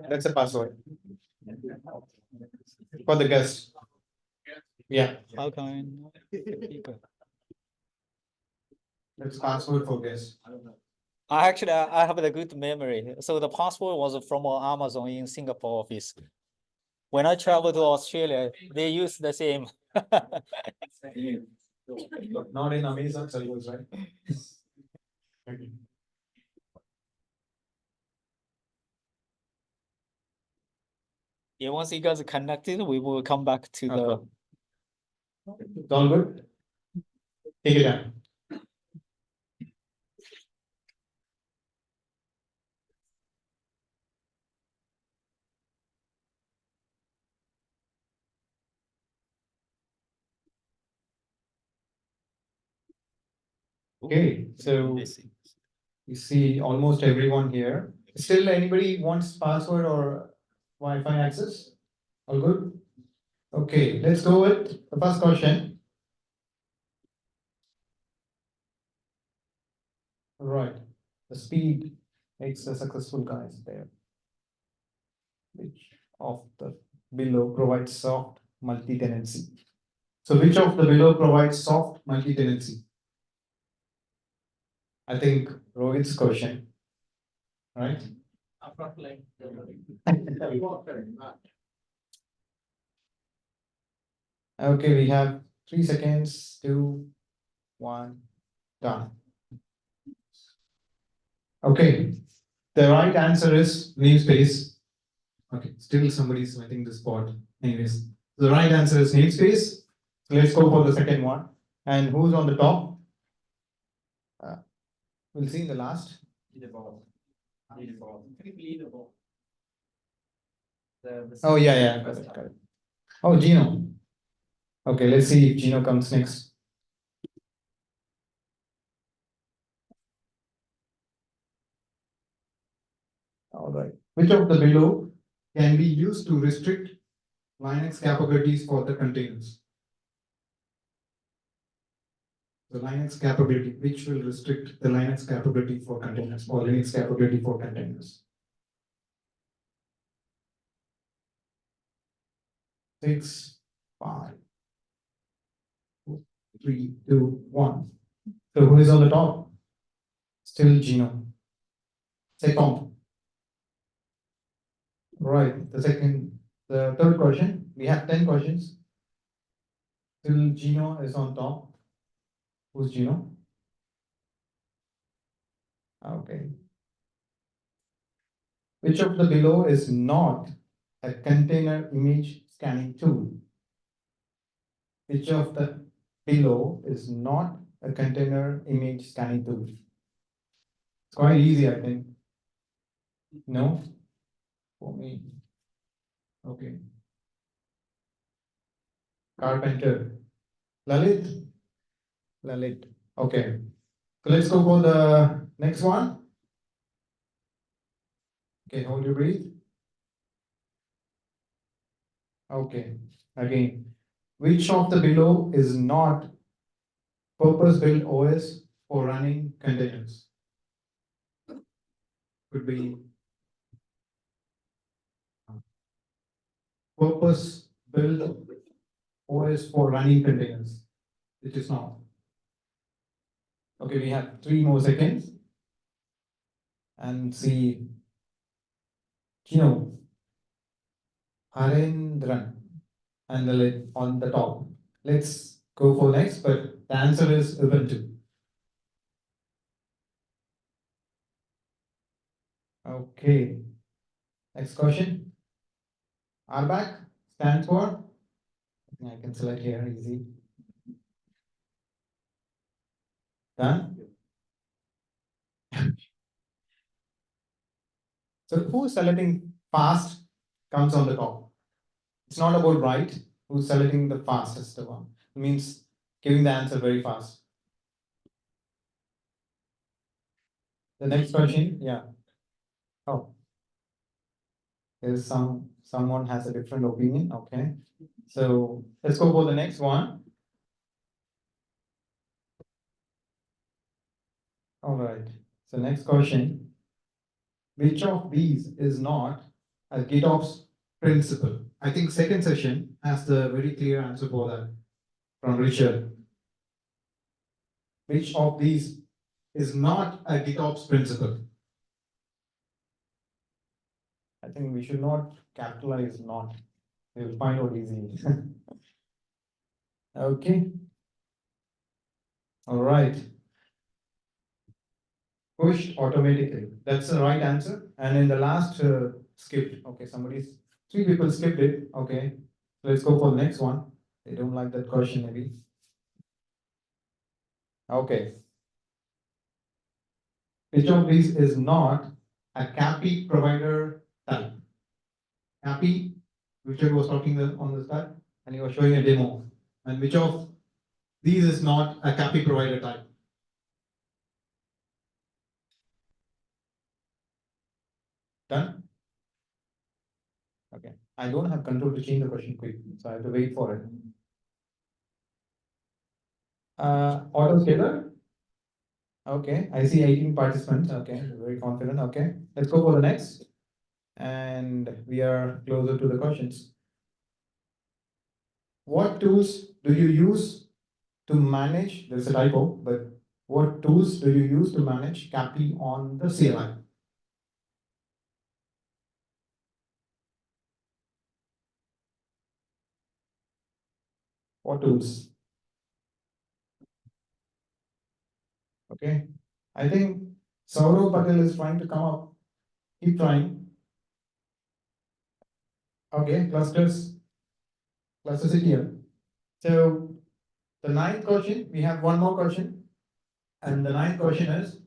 That's the password for the guest. Yeah. How can That's password for guest. I actually I have a good memory. So the password was from Amazon in Singapore office. When I travel to Australia, they use the same. Not in Amazon servers, right? Okay. Yeah, once you guys are connected, we will come back to the. Okay. It's all good. Take it down. Okay, so you see almost everyone here. Still, anybody wants password or Wi-Fi access? All good? Okay, let's go with the first question. All right, the speed makes the successful guys there. Which of the below provides soft multi-tenancy? So which of the below provides soft multi-tenancy? I think Rohit's question, right? Okay, we have 3 seconds, 2, 1, done. Okay, the right answer is namespace. Okay, still somebody's waiting the spot. Anyways, the right answer is namespace. So let's go for the second one. And who's on the top? We'll see in the last. Oh, yeah, got it. Oh, Gino. Okay, let's see if Gino comes next. All right. Which of the below can be used to restrict Linux capabilities for the containers? The Linux capability, which will restrict the Linux capability for containers or Linux capability for containers? 6, 5, 4, 3, 2, 1. So who is on the top? Still Gino. Second. Right. The third question. We have 10 questions. Still Gino is on top. Who's Gino? Okay. Which of the below is not a container image scanning tool? Which of the below is not a container image scanning tool? It's quite easy, I think. No? For me. Okay. Carpenter. Lalit? Lalit. Okay. So let's go for the next one. Okay, hold your breath. Okay. Again, which of the below is not purpose-built OS for running containers? Could be purpose-built OS for running containers. It is not. Okay, we have 3 more seconds. And see, Harendran and the on the top. Let's go for next, but the answer is Ubuntu. Okay. Next question. RBAC stands for? I can select here, easy. Done? So who's selecting fast comes on the top. It's not about right, who's selecting the fastest one. It means giving the answer very fast. The next question, yeah. Oh. There's someone has a different opinion, okay. So let's go for the next one. All right, so next question. Which of these is not a GitOps principle? I think second session has the very clear answer for that from Richard. Which of these is not a GitOps principle? I think we should not capitalize not. We'll find out easy. Okay. All right. Pushed automatically. That's the right answer. And in the last skipped. Okay, three people skipped it. Okay. Let's go for the next one. They don't like that question maybe. Okay. Which of these is not a CAPI provider type? CAPI, Richard was talking on the start and he was showing a demo. And which of these is not a CAPI provider type? Done? Okay. I don't have control to change the question quick, so I have to wait for it. Autoscaler? Okay, I see 18 participants. Okay, very confident. Okay, let's go for the next. And we are closer to the questions. What tools do you use to manage? There's a typo, but what tools do you use to manage CAPI on the CLI? What tools? Okay, I think Saurav Patel is trying to come up. Keep trying. Okay, clusters CTL. So the ninth question, we have one more question. And the ninth question is,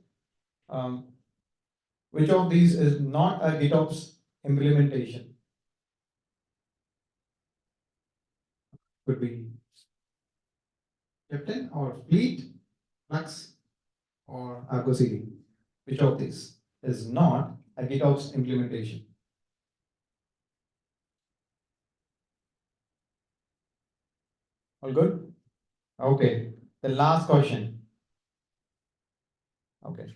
which of these is not a GitOps implementation? Could be Captain or Fleet, Flux, or Argo CD. Which of these is not a GitOps implementation? All good? Okay. The last question. Okay.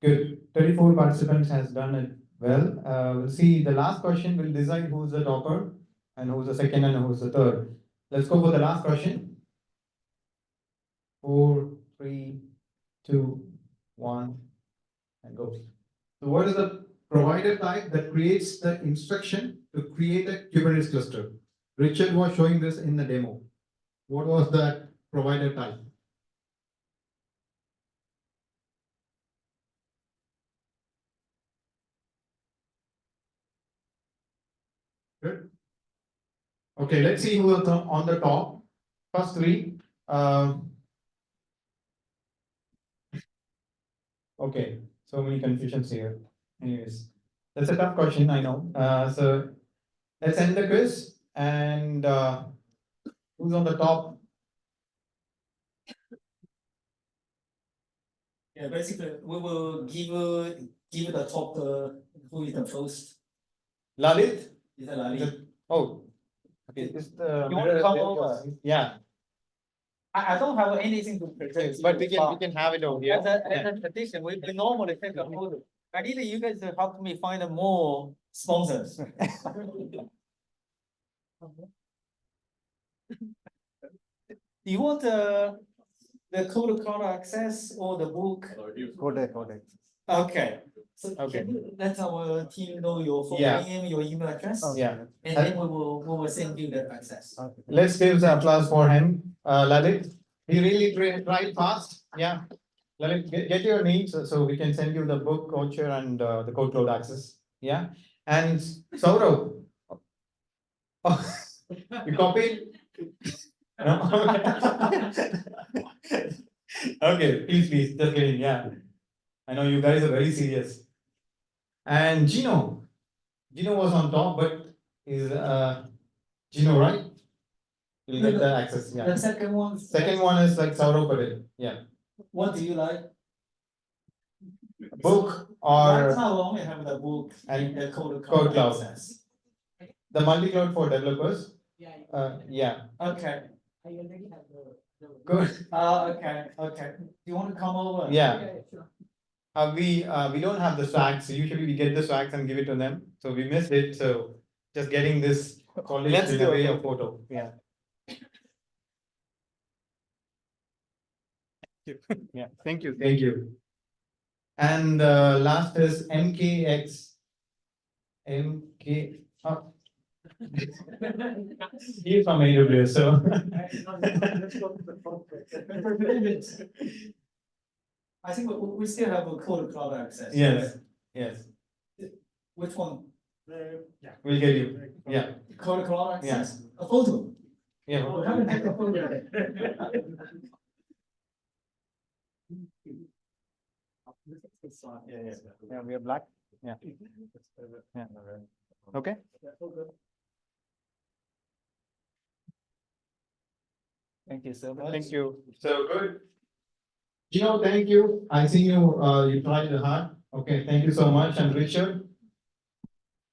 Good. 34 participants has done it well. We'll see the last question will decide who's the topper and who's the second and who's the third. Let's go for the last question. 4, 3, 2, 1, and go. So what is the provider type that creates the instruction to create a Kubernetes cluster? Richard was showing this in the demo. What was that provider type? Good. Okay, let's see who is on the top. First three. Okay, so many confusions here. Anyways, that's a tough question, I know. So let's end the quiz. And who's on the top? Yeah, basically, we will give the top, who is the first. Lalit? Is that Lalit? Oh, okay. Is the You want to come over? Yeah, I don't have anything to present. but we can have it over here. As an addition, we normally take a photo. I need you guys to help me find more sponsors. Do you want the code access or the book? Codec. Okay. So Okay. can you let our team know your phone Yeah. name, your email address? Yeah. And then we will send you the access. Let's give the applause for him. Lalit, he really tried fast. Yeah. Lalit, get your names so we can send you the book voucher and the code cloud access. Yeah. And Saurav. Oh, you copied? No? Okay, please, just kidding. Yeah. I know you guys are very serious. And Gino was on top, but is Gino, right? You'll get the access. Yeah. The second one. Second one is like Saurav Patel. Yeah. What do you like? Book Right or now, we only have the book and and the code code cloud. access. The multi-cloud for developers. Yeah. Okay. Good. Okay. Do you want to come over? Yeah. We don't have the swags. So usually we get the swags and give it to them. So we missed it. So just getting this college in a way of photo. Yeah. Yeah. Thank you. And last is MKX. MK. Oh. He's from AWS, so. I think we still have a code cloud access. Yes. Which one? We'll get you. Yeah. Code cloud access? A photo? Yeah. We haven't taken a photo yet. Yeah, we are black. Yeah. Okay. Thank you so much. Thank you. So good. Thank you. I see you. You tried hard. Okay. Thank you so much. And Richard.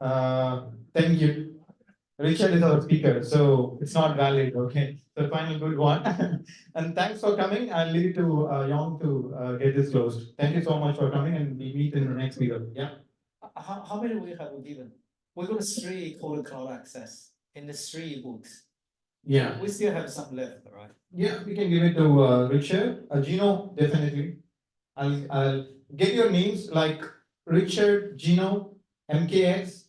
Thank you. Richard is our speaker, so it's not valid. Okay. So final good one. And thanks for coming. I'll leave it to Yong to get this closed. Thank you so much for coming, and we meet in the next video. Yeah. How many we have given? We got 3 code cloud access in the 3 books. Yeah. We still have some left, right? Yeah, we can give it to Richard. Gino, definitely. I'll get your names like Richard, Gino, MKX,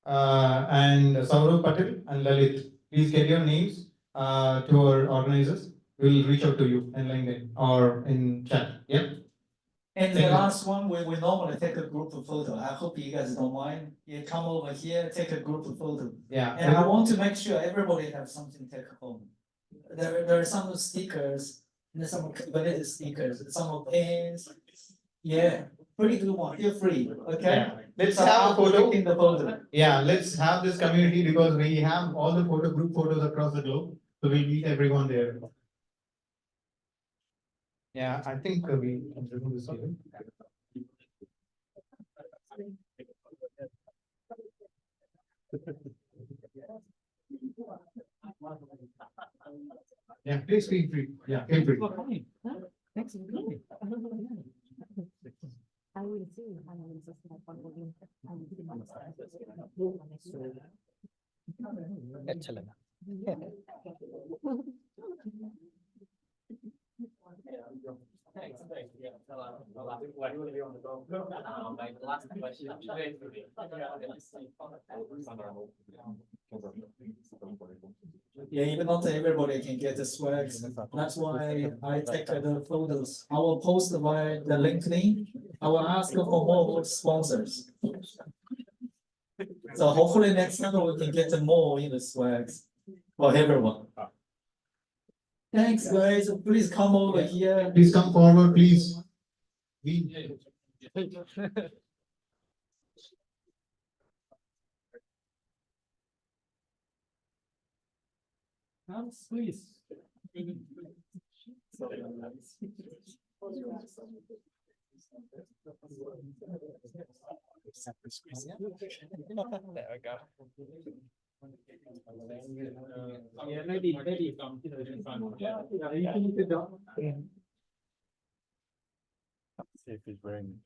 and Saurav Patel and Lalit. Please get your names to our organizers. We'll reach out to you in LinkedIn or in chat. Yeah. And the Thank you. last one, we normally take a group photo. I hope you guys don't mind. You come over here, take a group photo. Yeah. And I want to make sure everybody has something to take home. There are some stickers, and some Kubernetes stickers, some of pens. Yeah, pretty good one. Feel free. Okay. Yeah. Let's So have a photo. taking the photo. Yeah, let's have this community because we have all the group photos across the globe. So we'll meet everyone there. Yeah, I think we can remove this even. Yeah, please feel free. Yeah, feel free. Thanks. I will see. I will subscribe for Excellent. Thanks. Yeah. My last question. Yeah, even not everybody can get the swags. That's why I take the photos. I will post by the LinkedIn. I will ask for more sponsors. So hopefully next time we can get more in the swags for everyone. Thanks, guys. Please come over here. Please come forward, please. Please. There we go. Yeah, maybe see if he's wearing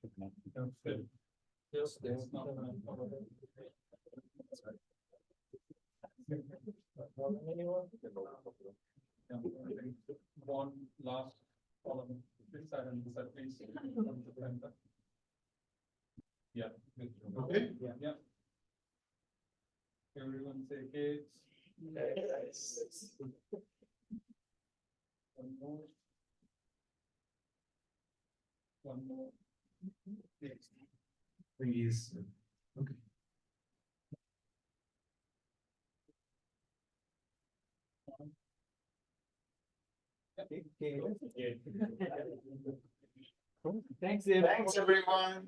one last column. This side and this side, please. Yeah. Okay. Yeah. Everyone say kids. One more. one more. Please. Okay. Thanks, Thanks, everyone.